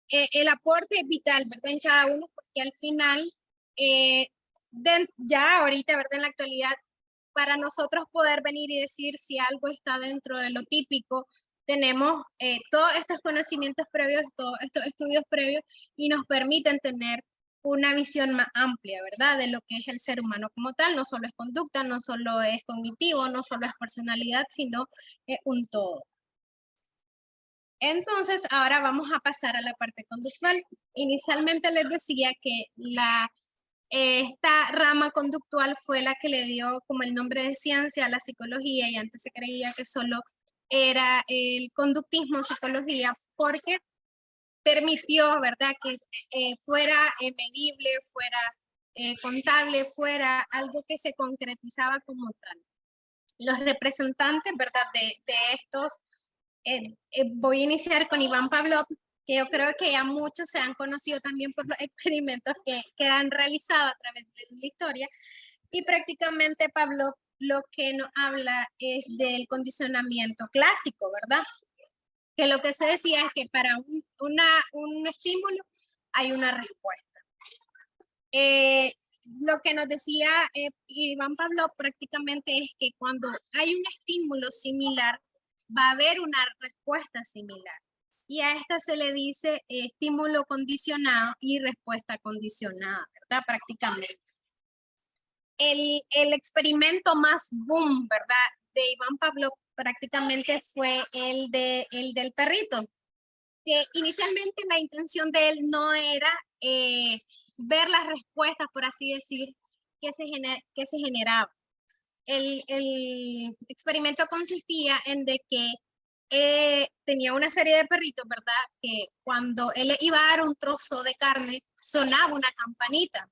el aporte es vital, ¿verdad? En cada uno, porque al final, ya ahorita, ¿verdad? En la actualidad, para nosotros poder venir y decir si algo está dentro de lo típico, tenemos todos estos conocimientos previos, todos estos estudios previos y nos permiten tener una visión más amplia, ¿verdad? De lo que es el ser humano como tal, no solo es conducta, no solo es cognitivo, no solo es personalidad, sino un todo. Entonces, ahora vamos a pasar a la parte conductual. Inicialmente les decía que esta rama conductual fue la que le dio como el nombre de ciencia a la psicología y antes se creía que solo era el conductismo psicología porque permitió, ¿verdad?, que fuera medible, fuera contable, fuera algo que se concretizaba como tal. Los representantes, ¿verdad?, de estos, voy a iniciar con Iván Pavlov, que yo creo que ya muchos se han conocido también por los experimentos que han realizado a través de la historia, y prácticamente Pavlov lo que nos habla es del condicionamiento clásico, ¿verdad? Que lo que se decía es que para un estímulo hay una respuesta. Lo que nos decía Iván Pavlov prácticamente es que cuando hay un estímulo similar, va a haber una respuesta similar. y a esta se le dice estímulo condicionado y respuesta condicionada, ¿verdad? Prácticamente. El experimento más boom, ¿verdad? De Iván Pavlov prácticamente fue el del perrito, que inicialmente la intención de él no era ver las respuestas, por así decir, que se generaba. El experimento consistía en de que tenía una serie de perritos, ¿verdad? Que cuando él iba a dar un trozo de carne, sonaba una campanita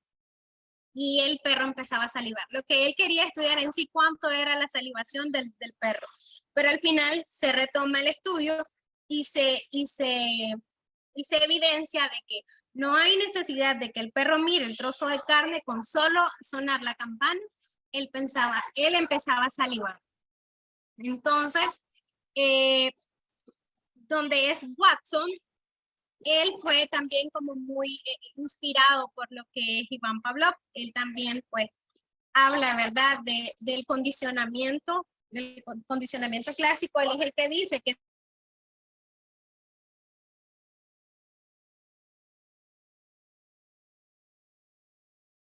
y el perro empezaba a salivar. Lo que él quería estudiar en sí cuánto era la salivación del perro. Pero al final se retoma el estudio y se evidencia de que no hay necesidad de que el perro mire el trozo de carne con solo sonar la campana. Él empezaba a salivar. Entonces, donde es Watson, él fue también como muy inspirado por lo que es Iván Pavlov. Él también pues habla, ¿verdad?, del condicionamiento clásico. Él es el que dice que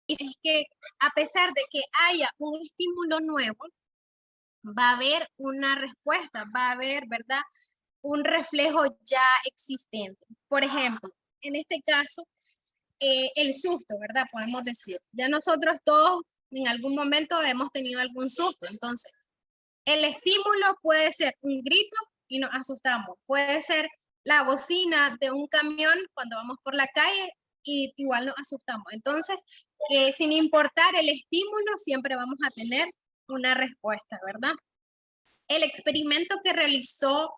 es que a pesar de que haya un estímulo nuevo, va a haber una respuesta, va a haber, ¿verdad?, un reflejo ya existente. Por ejemplo, en este caso, el susto, ¿verdad? Podemos decir. Ya nosotros todos en algún momento hemos tenido algún susto. Entonces, el estímulo puede ser un grito y nos asustamos. Puede ser la bocina de un camión cuando vamos por la calle y igual nos asustamos. Entonces, sin importar el estímulo, siempre vamos a tener una respuesta, ¿verdad? El experimento que realizó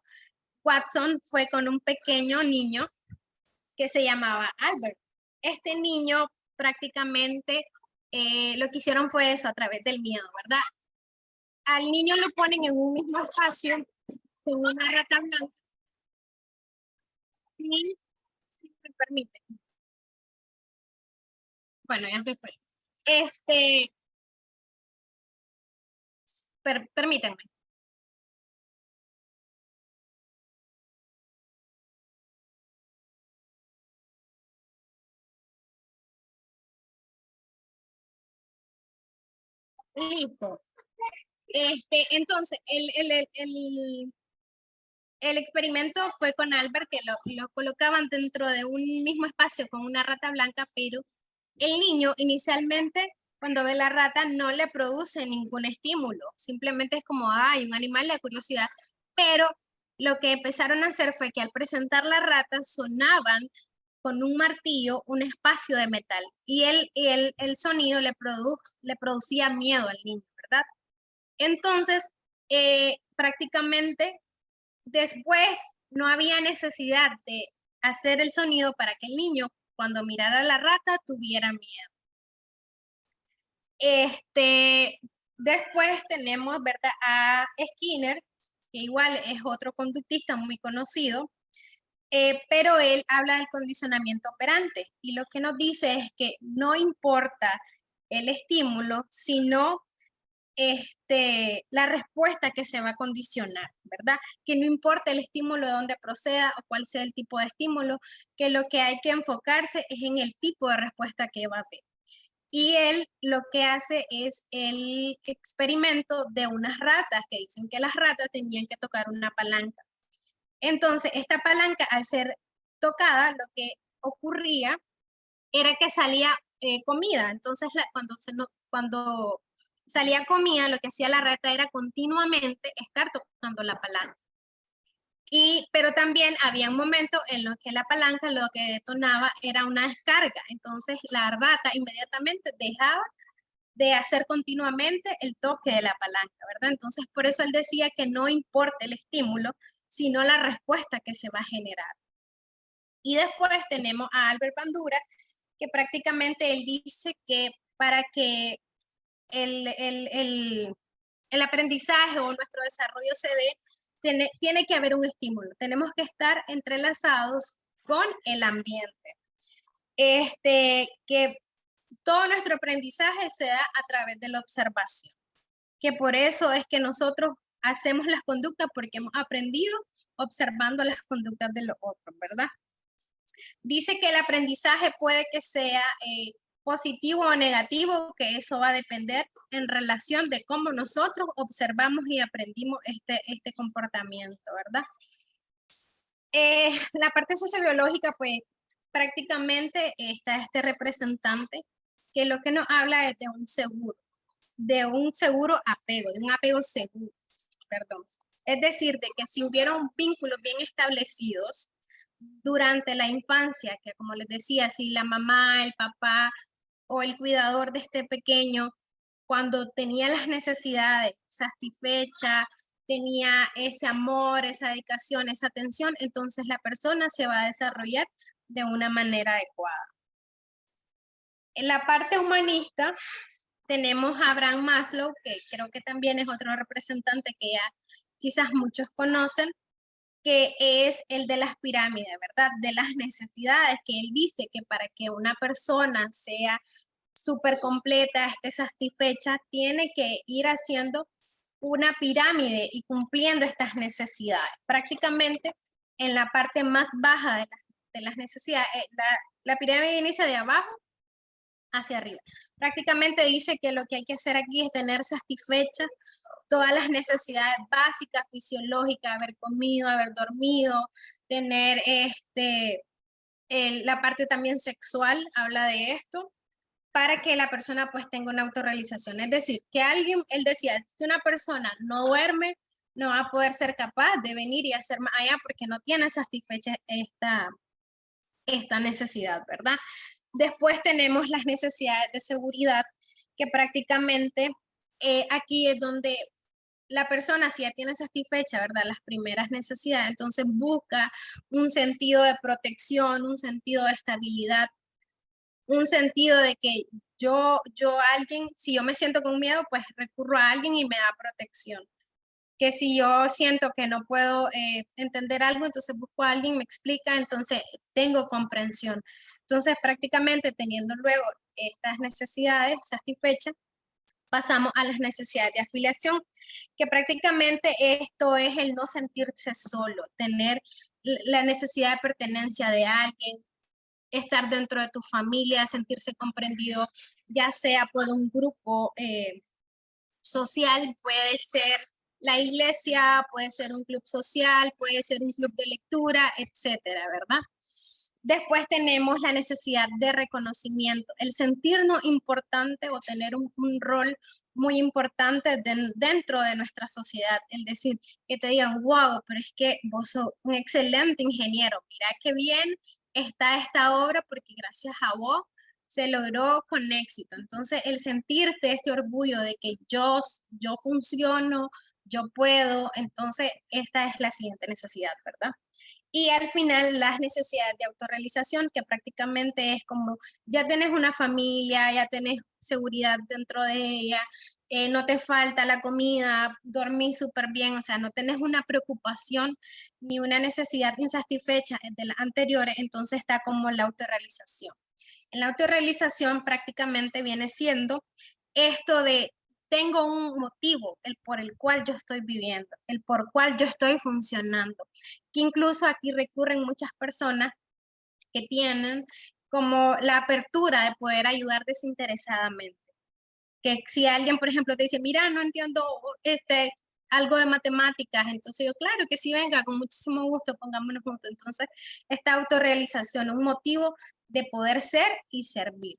Watson fue con un pequeño niño que se llamaba Albert. Este niño prácticamente lo que hicieron fue eso a través del miedo, ¿verdad? Al niño lo ponen en un mismo espacio con una rata blanca. Y, si me permite. Bueno, ya se fue. Permítanme. Listo. Entonces, el experimento fue con Albert, que lo colocaban dentro de un mismo espacio con una rata blanca, pero el niño inicialmente, cuando ve la rata, no le produce ningún estímulo. Simplemente es como, hay un animal, la curiosidad. Pero lo que empezaron a hacer fue que al presentar la rata, sonaban con un martillo un espacio de metal. Y el sonido le producía miedo al niño, ¿verdad? Entonces, prácticamente después no había necesidad de hacer el sonido para que el niño, cuando mirara a la rata, tuviera miedo. Después tenemos, ¿verdad?, a Skinner, que igual es otro conductista muy conocido, pero él habla del condicionamiento operante, y lo que nos dice es que no importa el estímulo, sino la respuesta que se va a condicionar, ¿verdad? Que no importa el estímulo de dónde proceda o cuál sea el tipo de estímulo, que lo que hay que enfocarse es en el tipo de respuesta que va a haber. Y él lo que hace es el experimento de unas ratas, que dicen que las ratas tenían que tocar una palanca. Entonces, esta palanca, al ser tocada, lo que ocurría era que salía comida. Entonces, cuando salía comida, lo que hacía la rata era continuamente estar tocando la palanca. Pero también había un momento en lo que la palanca lo que detonaba era una descarga. Entonces la rata inmediatamente dejaba de hacer continuamente el toque de la palanca, ¿verdad? Entonces por eso él decía que no importa el estímulo, sino la respuesta que se va a generar. Y después tenemos a Albert Bandura, que prácticamente él dice que para que el aprendizaje o nuestro desarrollo se dé, tiene que haber un estímulo. Tenemos que estar entrelazados con el ambiente. Que todo nuestro aprendizaje se da a través de la observación. Que por eso es que nosotros hacemos las conductas porque hemos aprendido observando las conductas de los otros, ¿verdad? Dice que el aprendizaje puede que sea positivo o negativo, que eso va a depender en relación de cómo nosotros observamos y aprendimos este comportamiento, ¿verdad? La parte sociobiológica, pues prácticamente está este representante que lo que nos habla es de un seguro apego, de un apego seguro, perdón. Es decir, de que si hubieron vínculos bien establecidos durante la infancia, que como les decía, si la mamá, el papá o el cuidador de este pequeño, cuando tenía las necesidades satisfechas, tenía ese amor, esa dedicación, esa atención, entonces la persona se va a desarrollar de una manera adecuada. En la parte humanista tenemos a Abraham Maslow, que creo que también es otro representante que ya quizás muchos conocen, que es el de las pirámides, ¿verdad? De las necesidades, que él dice que para que una persona sea súper completa, esté satisfecha, tiene que ir haciendo una pirámide y cumpliendo estas necesidades. Prácticamente en la parte más baja de las necesidades, la pirámide inicia de abajo hacia arriba. Prácticamente dice que lo que hay que hacer aquí es tener satisfechas todas las necesidades básicas, fisiológicas, haber comido, haber dormido, tener la parte también sexual, habla de esto, para que la persona pues tenga una autorrealización. Es decir, que alguien, él decía, si una persona no duerme, no va a poder ser capaz de venir y hacer más allá porque no tiene satisfecha esta necesidad, ¿verdad? Después tenemos las necesidades de seguridad, que prácticamente aquí es donde la persona, si ya tiene satisfecha, ¿verdad?, las primeras necesidades, entonces busca un sentido de protección, un sentido de estabilidad, un sentido de que alguien, si yo me siento con miedo, pues recurro a alguien y me da protección. Que si yo siento que no puedo entender algo, entonces busco a alguien, me explica, entonces tengo comprensión. Entonces prácticamente teniendo luego estas necesidades satisfechas, pasamos a las necesidades de afiliación, que prácticamente esto es el no sentirse solo, tener la necesidad de pertenencia de alguien, estar dentro de tu familia, sentirse comprendido, ya sea por un grupo social, puede ser la iglesia, puede ser un club social, puede ser un club de lectura, etcétera, ¿verdad? Después tenemos la necesidad de reconocimiento, el sentirnos importante o tener un rol muy importante dentro de nuestra sociedad, el decir, que te digan, wow, pero es que vos sos un excelente ingeniero, mira qué bien está esta obra porque gracias a vos se logró con éxito. Entonces, el sentirte este orgullo de que yo funciono, yo puedo, entonces esta es la siguiente necesidad, ¿verdad? Y al final las necesidades de autorrealización, que prácticamente es como ya tenés una familia, ya tenés seguridad dentro de ella, no te falta la comida, dormís súper bien, o sea, no tenés una preocupación ni una necesidad insatisfecha de las anteriores, entonces está como la autorrealización. En la autorrealización prácticamente viene siendo esto de tengo un motivo, el por el cual yo estoy viviendo, el por cual yo estoy funcionando, que incluso aquí recurren muchas personas que tienen como la apertura de poder ayudar desinteresadamente. Que si alguien, por ejemplo, te dice, mira, no entiendo algo de matemáticas, entonces yo, claro que sí, venga, con muchísimo gusto, pongámonos juntos. Entonces, esta autorrealización, un motivo de poder ser y servir.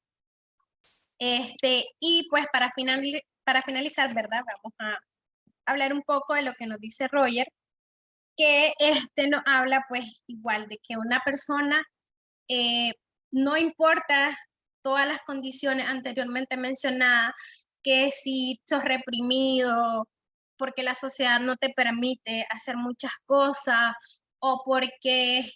Y pues para finalizar, ¿verdad? Vamos a hablar un poco de lo que nos dice Roger, que nos habla pues igual de que una persona, no importa todas las condiciones anteriormente mencionadas, que si sos reprimido, porque la sociedad no te permite hacer muchas cosas, o porque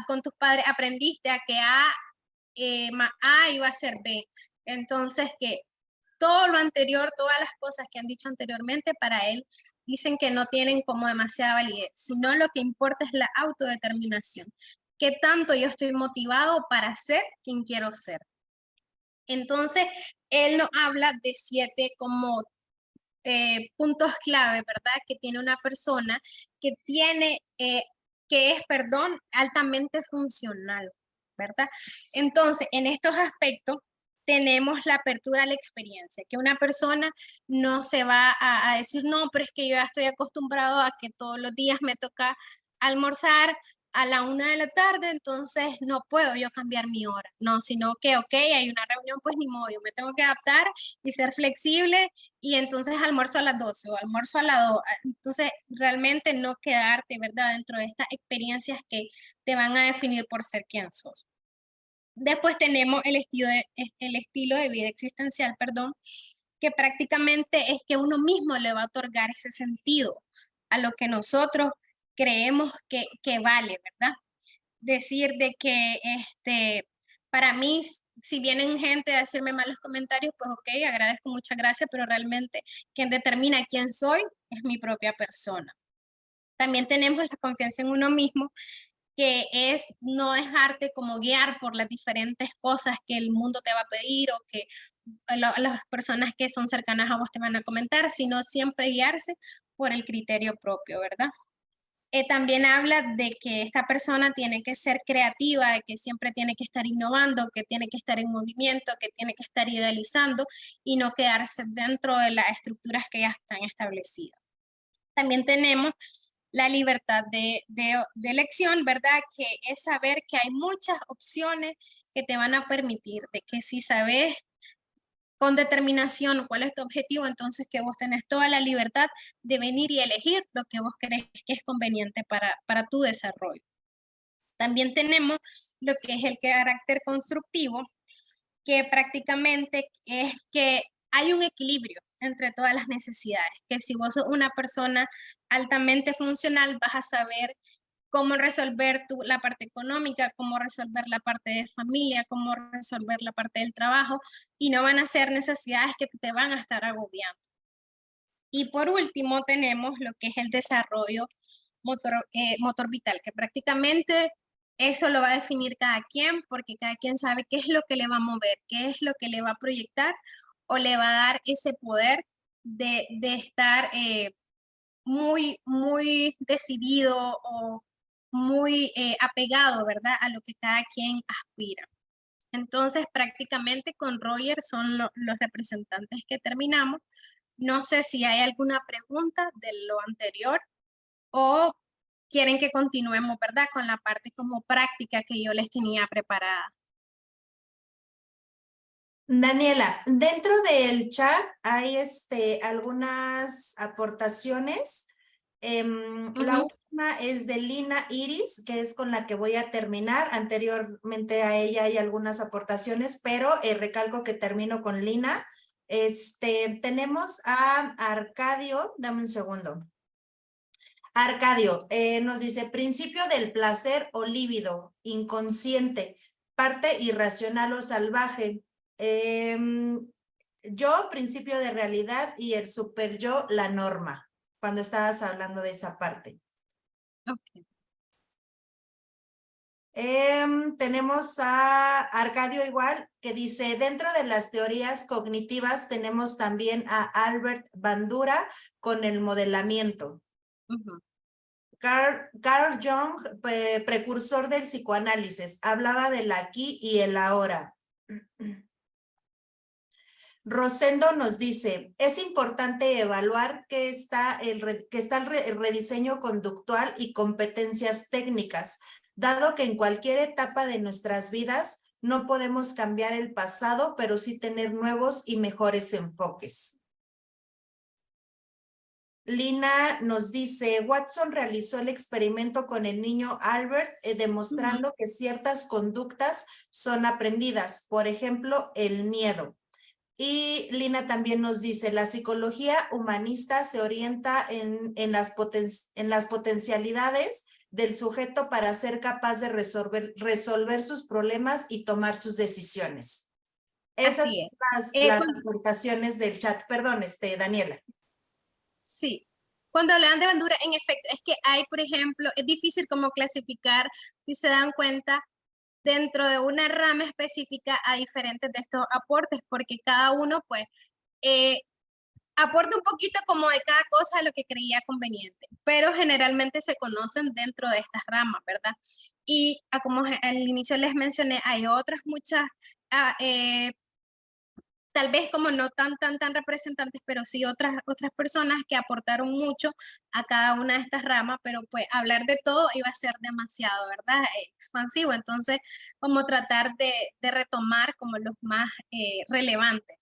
con tus padres aprendiste a que más A iba a ser B. Entonces que todo lo anterior, todas las cosas que han dicho anteriormente, para él dicen que no tienen como demasiada validez, sino lo que importa es la autodeterminación. ¿Qué tanto yo estoy motivado para ser quien quiero ser? Entonces, él nos habla de 7 como puntos clave, ¿verdad? Que tiene una persona que tiene, que es, perdón, altamente funcional, ¿verdad? Entonces, en estos aspectos tenemos la apertura a la experiencia, que una persona no se va a decir, no, pero es que yo ya estoy acostumbrado a que todos los días me toca almorzar a la 1 de la tarde, entonces no puedo yo cambiar mi hora, no, sino que, ok, hay una reunión, pues ni modo, yo me tengo que adaptar y ser flexible y entonces almuerzo a las 12 o almuerzo a las 2, entonces realmente no quedarte, ¿verdad?, dentro de estas experiencias que te van a definir por ser quien sos. Después tenemos el estilo de vida existencial, perdón, que prácticamente es que uno mismo le va a otorgar ese sentido a lo que nosotros creemos que vale, ¿verdad? Decir de que para mí, si vienen gente a decirme malos comentarios, pues ok, agradezco, muchas gracias, pero realmente quien determina quién soy es mi propia persona. También tenemos la confianza en uno mismo, que es no dejarte como guiar por las diferentes cosas que el mundo te va a pedir o que las personas que son cercanas a vos te van a comentar, sino siempre guiarse por el criterio propio, ¿verdad? También habla de que esta persona tiene que ser creativa, de que siempre tiene que estar innovando, que tiene que estar en movimiento, que tiene que estar idealizando y no quedarse dentro de las estructuras que ya están establecidas. También tenemos la libertad de elección, ¿verdad? Que es saber que hay muchas opciones que te van a permitir, de que si sabes con determinación cuál es tu objetivo, entonces que vos tenés toda la libertad de venir y elegir lo que vos crees que es conveniente para tu desarrollo. También tenemos lo que es el carácter constructivo, que prácticamente es que hay un equilibrio entre todas las necesidades, que si vos sos una persona altamente funcional, vas a saber cómo resolver la parte económica, cómo resolver la parte de familia, cómo resolver la parte del trabajo, y no van a ser necesidades que te van a estar agobiando. Y por último tenemos lo que es el desarrollo motor vital, que prácticamente eso lo va a definir cada quien, porque cada quien sabe qué es lo que le va a mover, qué es lo que le va a proyectar o le va a dar ese poder de estar muy, muy decidido o muy apegado, ¿verdad?, a lo que cada quien aspira. Entonces, prácticamente con Roger son los representantes que terminamos. No sé si hay alguna pregunta de lo anterior o quieren que continuemos, ¿verdad?, con la parte como práctica que yo les tenía preparada. Daniela, dentro del chat hay algunas aportaciones. La última es de Lina Iris, que es con la que voy a terminar. Anteriormente a ella hay algunas aportaciones, pero recalco que termino con Lina. Tenemos a Arcadio, dame un segundo. Arcadio nos dice, principio del placer o líbido, inconsciente, parte irracional o salvaje. Yo, principio de realidad, y el super yo, la norma, cuando estabas hablando de esa parte. Okay. Tenemos a Arcadio igual, que dice, dentro de las teorías cognitivas tenemos también a Albert Bandura con el modelamiento. Carl Jung, precursor del psicoanálisis, hablaba del aquí y el ahora. Rosendo nos dice, es importante evaluar que está el rediseño conductual y competencias técnicas, dado que en cualquier etapa de nuestras vidas no podemos cambiar el pasado, pero sí tener nuevos y mejores enfoques. Lina nos dice, Watson realizó el experimento con el niño Albert, demostrando que ciertas conductas son aprendidas, por ejemplo, el miedo. Y Lina también nos dice, la psicología humanista se orienta en las potencialidades del sujeto para ser capaz de resolver sus problemas y tomar sus decisiones. Esas son las aportaciones del chat. Perdón, Daniela. Sí. Cuando hablan de Bandura, en efecto, es que hay, por ejemplo, es difícil como clasificar, si se dan cuenta, dentro de una rama específica a diferentes de estos aportes, porque cada uno, pues, aporta un poquito como de cada cosa lo que creía conveniente, pero generalmente se conocen dentro de estas ramas, ¿verdad? Y como al inicio les mencioné, hay otras muchas, tal vez como no tan representantes, pero sí otras personas que aportaron mucho a cada una de estas ramas, pero pues hablar de todo iba a ser demasiado, ¿verdad? Expansivo, entonces como tratar de retomar como los más relevantes.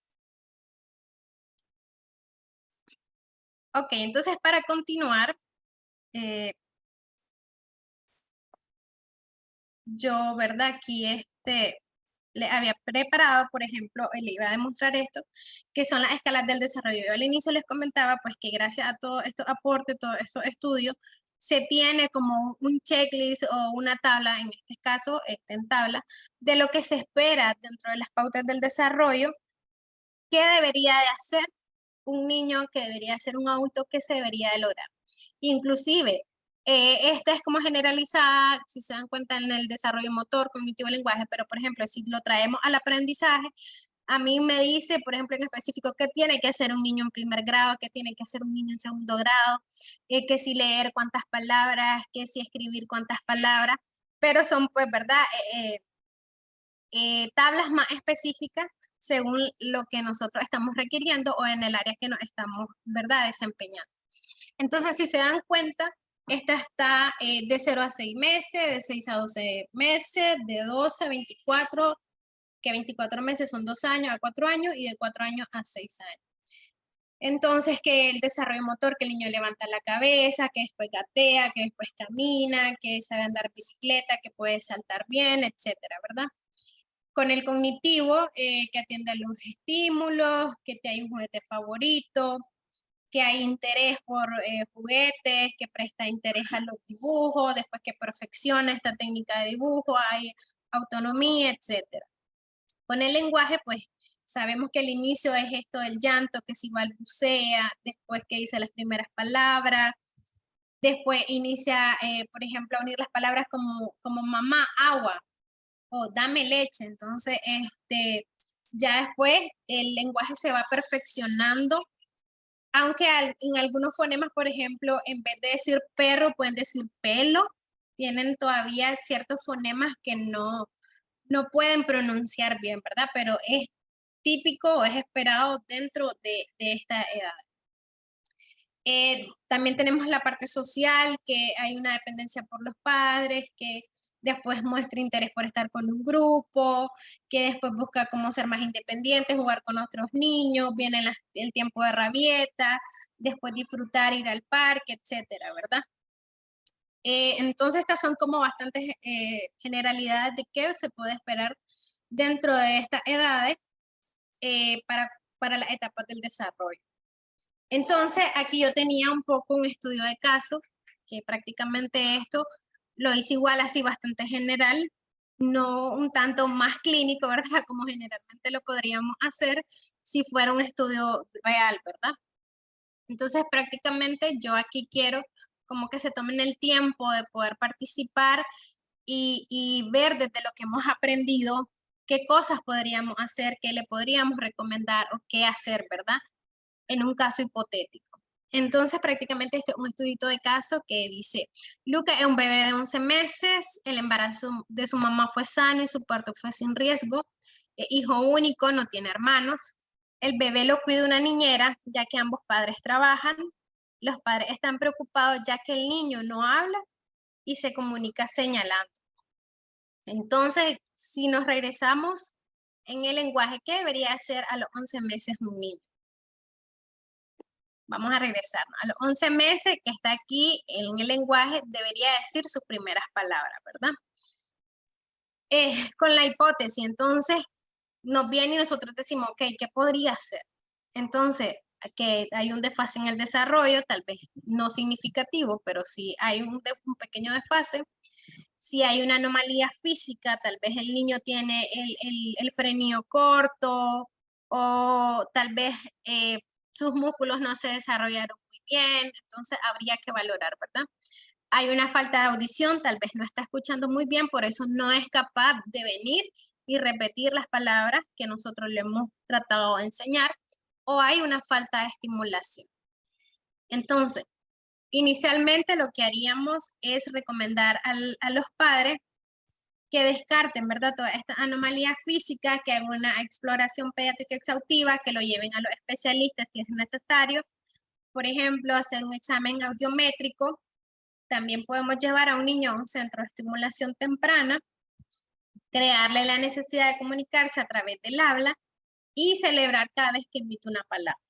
Ok, entonces para continuar, yo, ¿verdad? Aquí le había preparado, por ejemplo, le iba a demostrar esto, que son las escalas del desarrollo. Yo al inicio les comentaba, pues, que gracias a todos estos aportes, todos estos estudios, se tiene como un checklist o una tabla, en este caso, en tabla, de lo que se espera dentro de las pautas del desarrollo, qué debería de hacer un niño, qué debería hacer un adulto, qué se debería de lograr. Inclusive, esta es como generalizada, si se dan cuenta, en el desarrollo motor, cognitivo, lenguaje, pero por ejemplo, si lo traemos al aprendizaje, a mí me dice, por ejemplo, en específico, qué tiene que hacer un niño en primer grado, qué tiene que hacer un niño en segundo grado, que si leer cuántas palabras, que si escribir cuántas palabras, pero son, pues, ¿verdad? Tablas más específicas según lo que nosotros estamos requiriendo o en el área que nos estamos, ¿verdad?, desempeñando. Entonces, si se dan cuenta, esta está de 0 a 6 meses, de 6 a 12 meses, de 12 a 24, que 24 meses son 2 años a 4 años y de 4 años a 6 años. Entonces, que el desarrollo motor, que el niño levanta la cabeza, que después gatea, que después camina, que sabe andar bicicleta, que puede saltar bien, etcétera, ¿verdad? Con el cognitivo, que atiende a los estímulos, que te hay un juguete favorito, que hay interés por juguetes, que presta interés a los dibujos, después que perfecciona esta técnica de dibujo, hay autonomía, etc. Con el lenguaje, pues, sabemos que el inicio es esto del llanto, que si balbucea, después que dice las primeras palabras, después inicia, por ejemplo, a unir las palabras como mamá, agua, o dame leche. Entonces, ya después el lenguaje se va perfeccionando, aunque en algunos fonemas, por ejemplo, en vez de decir perro, pueden decir pelo, tienen todavía ciertos fonemas que no pueden pronunciar bien, ¿verdad? Pero es típico o es esperado dentro de esta edad. También tenemos la parte social, que hay una dependencia por los padres, que después muestra interés por estar con un grupo, que después busca cómo ser más independiente, jugar con otros niños, viene el tiempo de rabieta, después disfrutar, ir al parque, etcétera, ¿verdad? Entonces estas son como bastantes generalidades de qué se puede esperar dentro de estas edades para las etapas del desarrollo. Entonces, aquí yo tenía un poco un estudio de caso, que prácticamente esto lo hice igual así bastante general, no un tanto más clínico, ¿verdad? Como generalmente lo podríamos hacer si fuera un estudio real, ¿verdad? Entonces, prácticamente yo aquí quiero como que se tomen el tiempo de poder participar y ver desde lo que hemos aprendido qué cosas podríamos hacer, qué le podríamos recomendar o qué hacer, ¿verdad? En un caso hipotético. Entonces, prácticamente este es un estudio de caso que dice, Luca es un bebé de 11 meses, el embarazo de su mamá fue sano y su parto fue sin riesgo, hijo único, no tiene hermanos, el bebé lo cuida una niñera, ya que ambos padres trabajan, los padres están preocupados ya que el niño no habla y se comunica señalando. Entonces, si nos regresamos en el lenguaje, ¿qué debería hacer a los 11 meses un niño? Vamos a regresar. A los 11 meses que está aquí en el lenguaje, debería decir sus primeras palabras, ¿verdad? Con la hipótesis, entonces, nos viene y nosotros decimos, ok, ¿qué podría hacer? Entonces, que hay un desfase en el desarrollo, tal vez no significativo, pero sí hay un pequeño desfase. Si hay una anomalía física, tal vez el niño tiene el frenillo corto o tal vez sus músculos no se desarrollaron muy bien, entonces habría que valorar, ¿verdad? Hay una falta de audición, tal vez no está escuchando muy bien, por eso no es capaz de venir y repetir las palabras que nosotros le hemos tratado de enseñar, o hay una falta de estimulación. Entonces, inicialmente lo que haríamos es recomendar a los padres que descarten, ¿verdad?, toda esta anomalía física, que hagan una exploración pediátrica exhaustiva, que lo lleven a los especialistas si es necesario. Por ejemplo, hacer un examen audiométrico. También podemos llevar a un niño a un centro de estimulación temprana, crearle la necesidad de comunicarse a través del habla y celebrar cada vez que emite una palabra.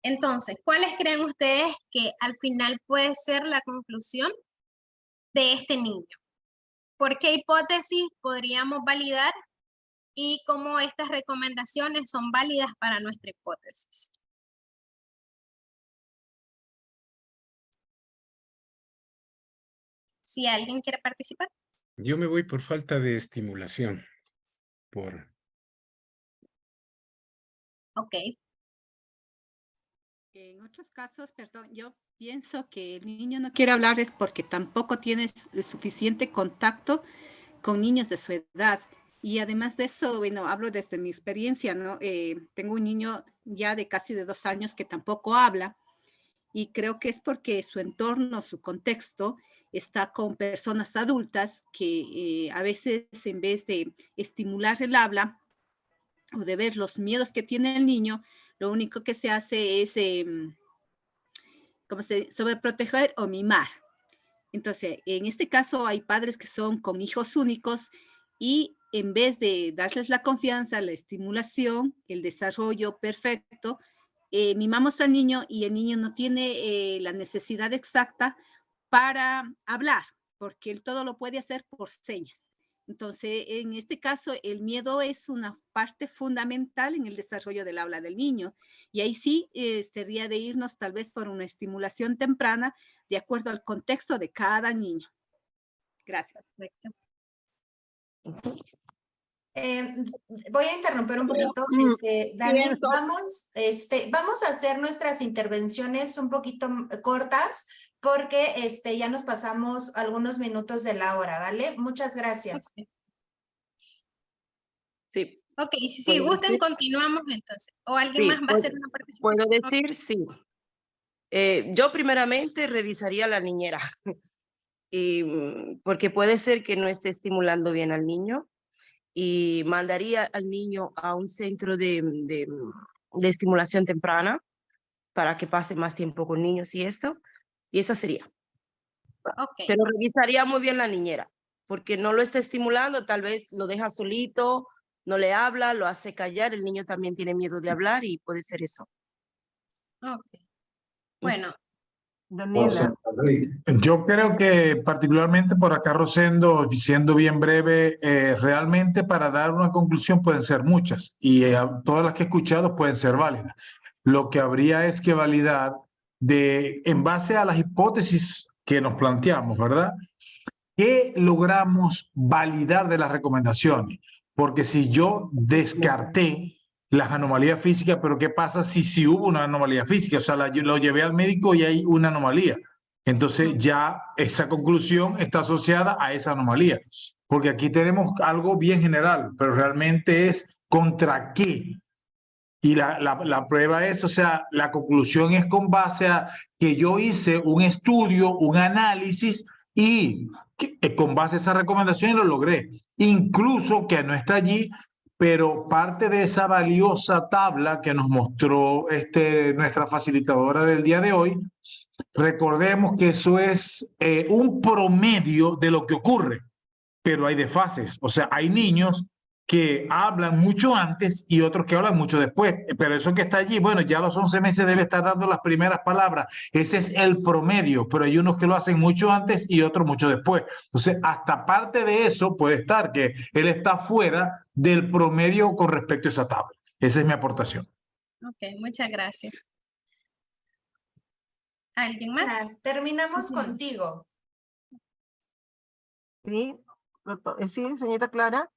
Entonces, ¿cuáles creen ustedes que al final puede ser la conclusión de este niño? ¿Por qué hipótesis podríamos validar y cómo estas recomendaciones son válidas para nuestra hipótesis? Si alguien quiere participar. Yo me voy por falta de estimulación. Ok. En otros casos, perdón, yo pienso que el niño no quiere hablar es porque tampoco tiene suficiente contacto con niños de su edad. Y además de eso, bueno, hablo desde mi experiencia, ¿no? Tengo un niño ya de casi de 2 años que tampoco habla y creo que es porque su entorno, su contexto está con personas adultas que a veces en vez de estimular el habla o de ver los miedos que tiene el niño, lo único que se hace es sobreproteger o mimar. Entonces, en este caso hay padres que son con hijos únicos y en vez de darles la confianza, la estimulación, el desarrollo perfecto, mimamos al niño y el niño no tiene la necesidad exacta para hablar, porque él todo lo puede hacer por señas. Entonces, en este caso, el miedo es una parte fundamental en el desarrollo del habla del niño. Y ahí sí sería de irnos tal vez por una estimulación temprana de acuerdo al contexto de cada niño. Gracias. Perfecto. Voy a interrumpir un poquito. Dani, vamos a hacer nuestras intervenciones un poquito cortas porque ya nos pasamos algunos minutos de la hora, ¿vale? Muchas gracias. Sí. Ok, si gustan, continuamos entonces. ¿O alguien más va a hacer una participación? Puedo decir, sí. Yo primeramente revisaría a la niñera, porque puede ser que no esté estimulando bien al niño, y mandaría al niño a un centro de estimulación temprana para que pase más tiempo con niños y esto, y eso sería. Okay. Pero revisaría muy bien la niñera, porque no lo está estimulando, tal vez lo deja solito, no le habla, lo hace callar, el niño también tiene miedo de hablar y puede ser eso. Okay. Bueno. Daniela. Yo creo que particularmente por acá, Rosendo, siendo bien breve, realmente para dar una conclusión pueden ser muchas y todas las que he escuchado pueden ser válidas. Lo que habría es que validar en base a las hipótesis que nos planteamos, ¿verdad? ¿Qué logramos validar de las recomendaciones? Porque si yo descarté las anomalías físicas, pero ¿qué pasa si hubo una anomalía física? O sea, lo llevé al médico y hay una anomalía. Entonces ya esa conclusión está asociada a esa anomalía. Porque aquí tenemos algo bien general, pero realmente es contra qué. Y la prueba es, o sea, la conclusión es con base a que yo hice un estudio, un análisis y con base a esa recomendación lo logré. Incluso que no está allí, pero parte de esa valiosa tabla que nos mostró nuestra facilitadora del día de hoy, recordemos que eso es un promedio de lo que ocurre, pero hay desfases. O sea, hay niños que hablan mucho antes y otros que hablan mucho después. Pero eso que está allí, bueno, ya a los 11 meses debe estar dando las primeras palabras. Ese es el promedio, pero hay unos que lo hacen mucho antes y otros mucho después. Entonces, hasta parte de eso puede estar que él está fuera del promedio con respecto a esa tabla. Esa es mi aportación. Ok, muchas gracias. ¿Alguien más? Terminamos contigo. Sí, sí, señorita Clara.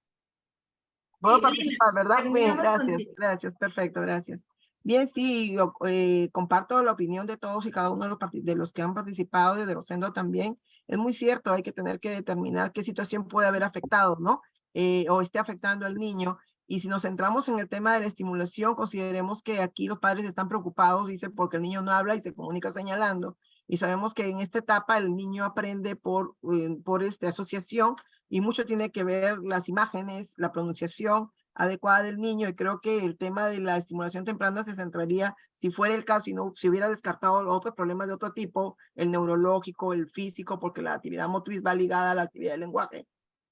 Puedo participar, ¿verdad? Bien, gracias, perfecto, gracias. Bien, sí, yo comparto la opinión de todos y cada uno de los que han participado y de Rosendo también. Es muy cierto, hay que tener que determinar qué situación puede haber afectado, ¿no? O esté afectando al niño. Y si nos centramos en el tema de la estimulación, consideremos que aquí los padres están preocupados, dice, porque el niño no habla y se comunica señalando. Y sabemos que en esta etapa el niño aprende por asociación, y mucho tiene que ver las imágenes, la pronunciación adecuada del niño, y creo que el tema de la estimulación temprana se centraría, si fuera el caso y no si hubiera descartado otros problemas de otro tipo, el neurológico, el físico, porque la actividad motriz va ligada a la actividad del lenguaje.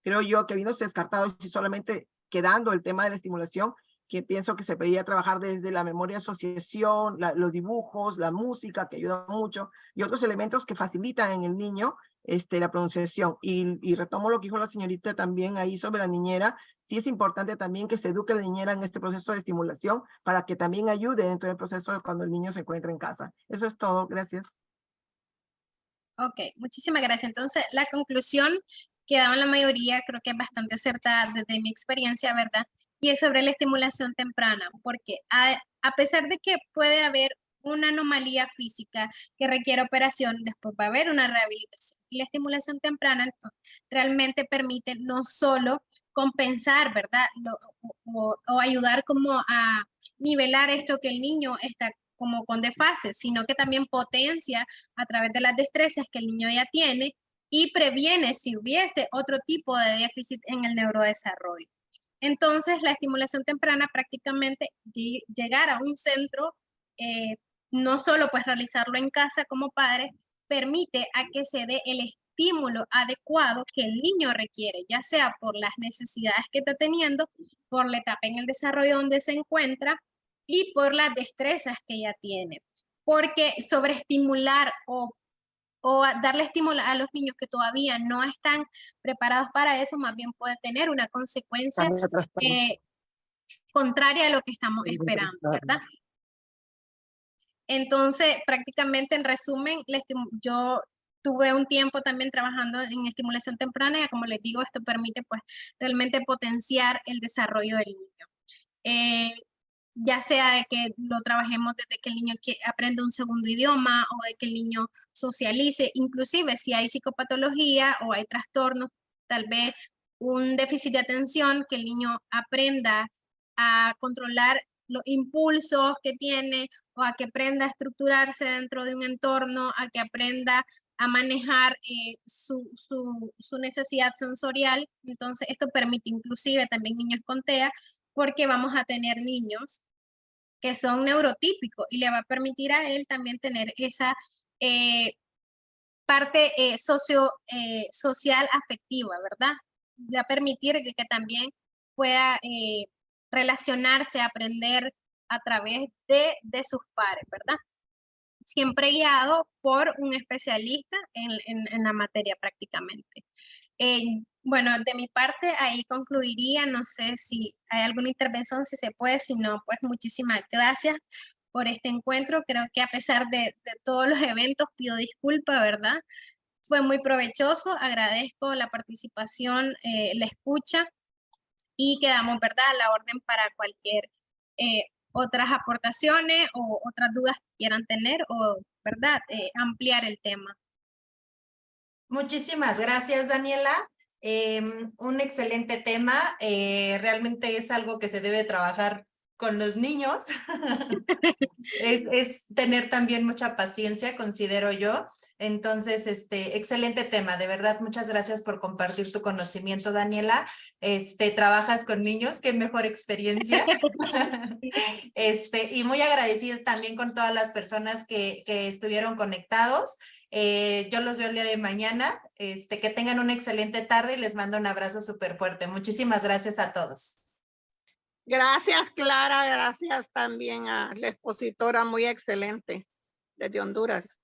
Creo yo que habiéndose descartado y solamente quedando el tema de la estimulación, que pienso que se podría trabajar desde la memoria asociación, los dibujos, la música, que ayuda mucho, y otros elementos que facilitan en el niño la pronunciación. Y retomo lo que dijo la señorita también ahí sobre la niñera. Sí es importante también que se eduque a la niñera en este proceso de estimulación para que también ayude dentro del proceso de cuando el niño se encuentra en casa. Eso es todo. Gracias. Ok, muchísimas gracias. Entonces, la conclusión que daban la mayoría creo que es bastante acertada desde mi experiencia, ¿verdad? Y es sobre la estimulación temprana, porque a pesar de que puede haber una anomalía física que requiere operación, después va a haber una rehabilitación. Y la estimulación temprana entonces, realmente permite no solo compensar, ¿verdad? O ayudar como a nivelar esto que el niño está como con desfases, sino que también potencia a través de las destrezas que el niño ya tiene y previene si hubiese otro tipo de déficit en el neurodesarrollo. Entonces, la estimulación temprana prácticamente llegar a un centro, no solo pues realizarlo en casa como padre, permite a que se dé el estímulo adecuado que el niño requiere, ya sea por las necesidades que está teniendo, por la etapa en el desarrollo donde se encuentra y por las destrezas que ya tiene. Porque sobreestimular o darle estímulo a los niños que todavía no están preparados para eso, más bien puede tener una consecuencia contraria a lo que estamos esperando, ¿verdad? Entonces, prácticamente en resumen, yo tuve un tiempo también trabajando en estimulación temprana y como les digo, esto permite pues realmente potenciar el desarrollo del niño. Ya sea de que lo trabajemos desde que el niño aprende un segundo idioma o de que el niño socialice, inclusive si hay psicopatología o hay trastornos, tal vez un déficit de atención, que el niño aprenda a controlar los impulsos que tiene o a que aprenda a estructurarse dentro de un entorno, a que aprenda a manejar su necesidad sensorial. Entonces, esto permite inclusive también niños con TEA, porque vamos a tener niños que son neurotípicos y le va a permitir a él también tener esa parte social afectiva, ¿verdad? Le va a permitir que también pueda relacionarse, aprender a través de sus pares, ¿verdad? Siempre guiado por un especialista en la materia prácticamente. Bueno, de mi parte ahí concluiría, no sé si hay alguna intervención, si se puede, si no, pues muchísimas gracias por este encuentro. Creo que a pesar de todos los eventos, pido disculpas, ¿verdad? Fue muy provechoso, agradezco la participación, la escucha y quedamos, ¿verdad?, a la orden para cualquier otras aportaciones o otras dudas que quieran tener o, ¿verdad?, ampliar el tema. Muchísimas gracias, Daniela. Un excelente tema. Realmente es algo que se debe trabajar con los niños. es tener también mucha paciencia, considero yo. Entonces, excelente tema. De verdad, muchas gracias por compartir tu conocimiento, Daniela. Trabajas con niños, qué mejor experiencia. Y muy agradecida también con todas las personas que estuvieron conectados. Yo los veo el día de mañana. Que tengan una excelente tarde y les mando un abrazo súper fuerte. Muchísimas gracias a todos. Gracias, Clara. Gracias también a la expositora muy excelente desde Honduras.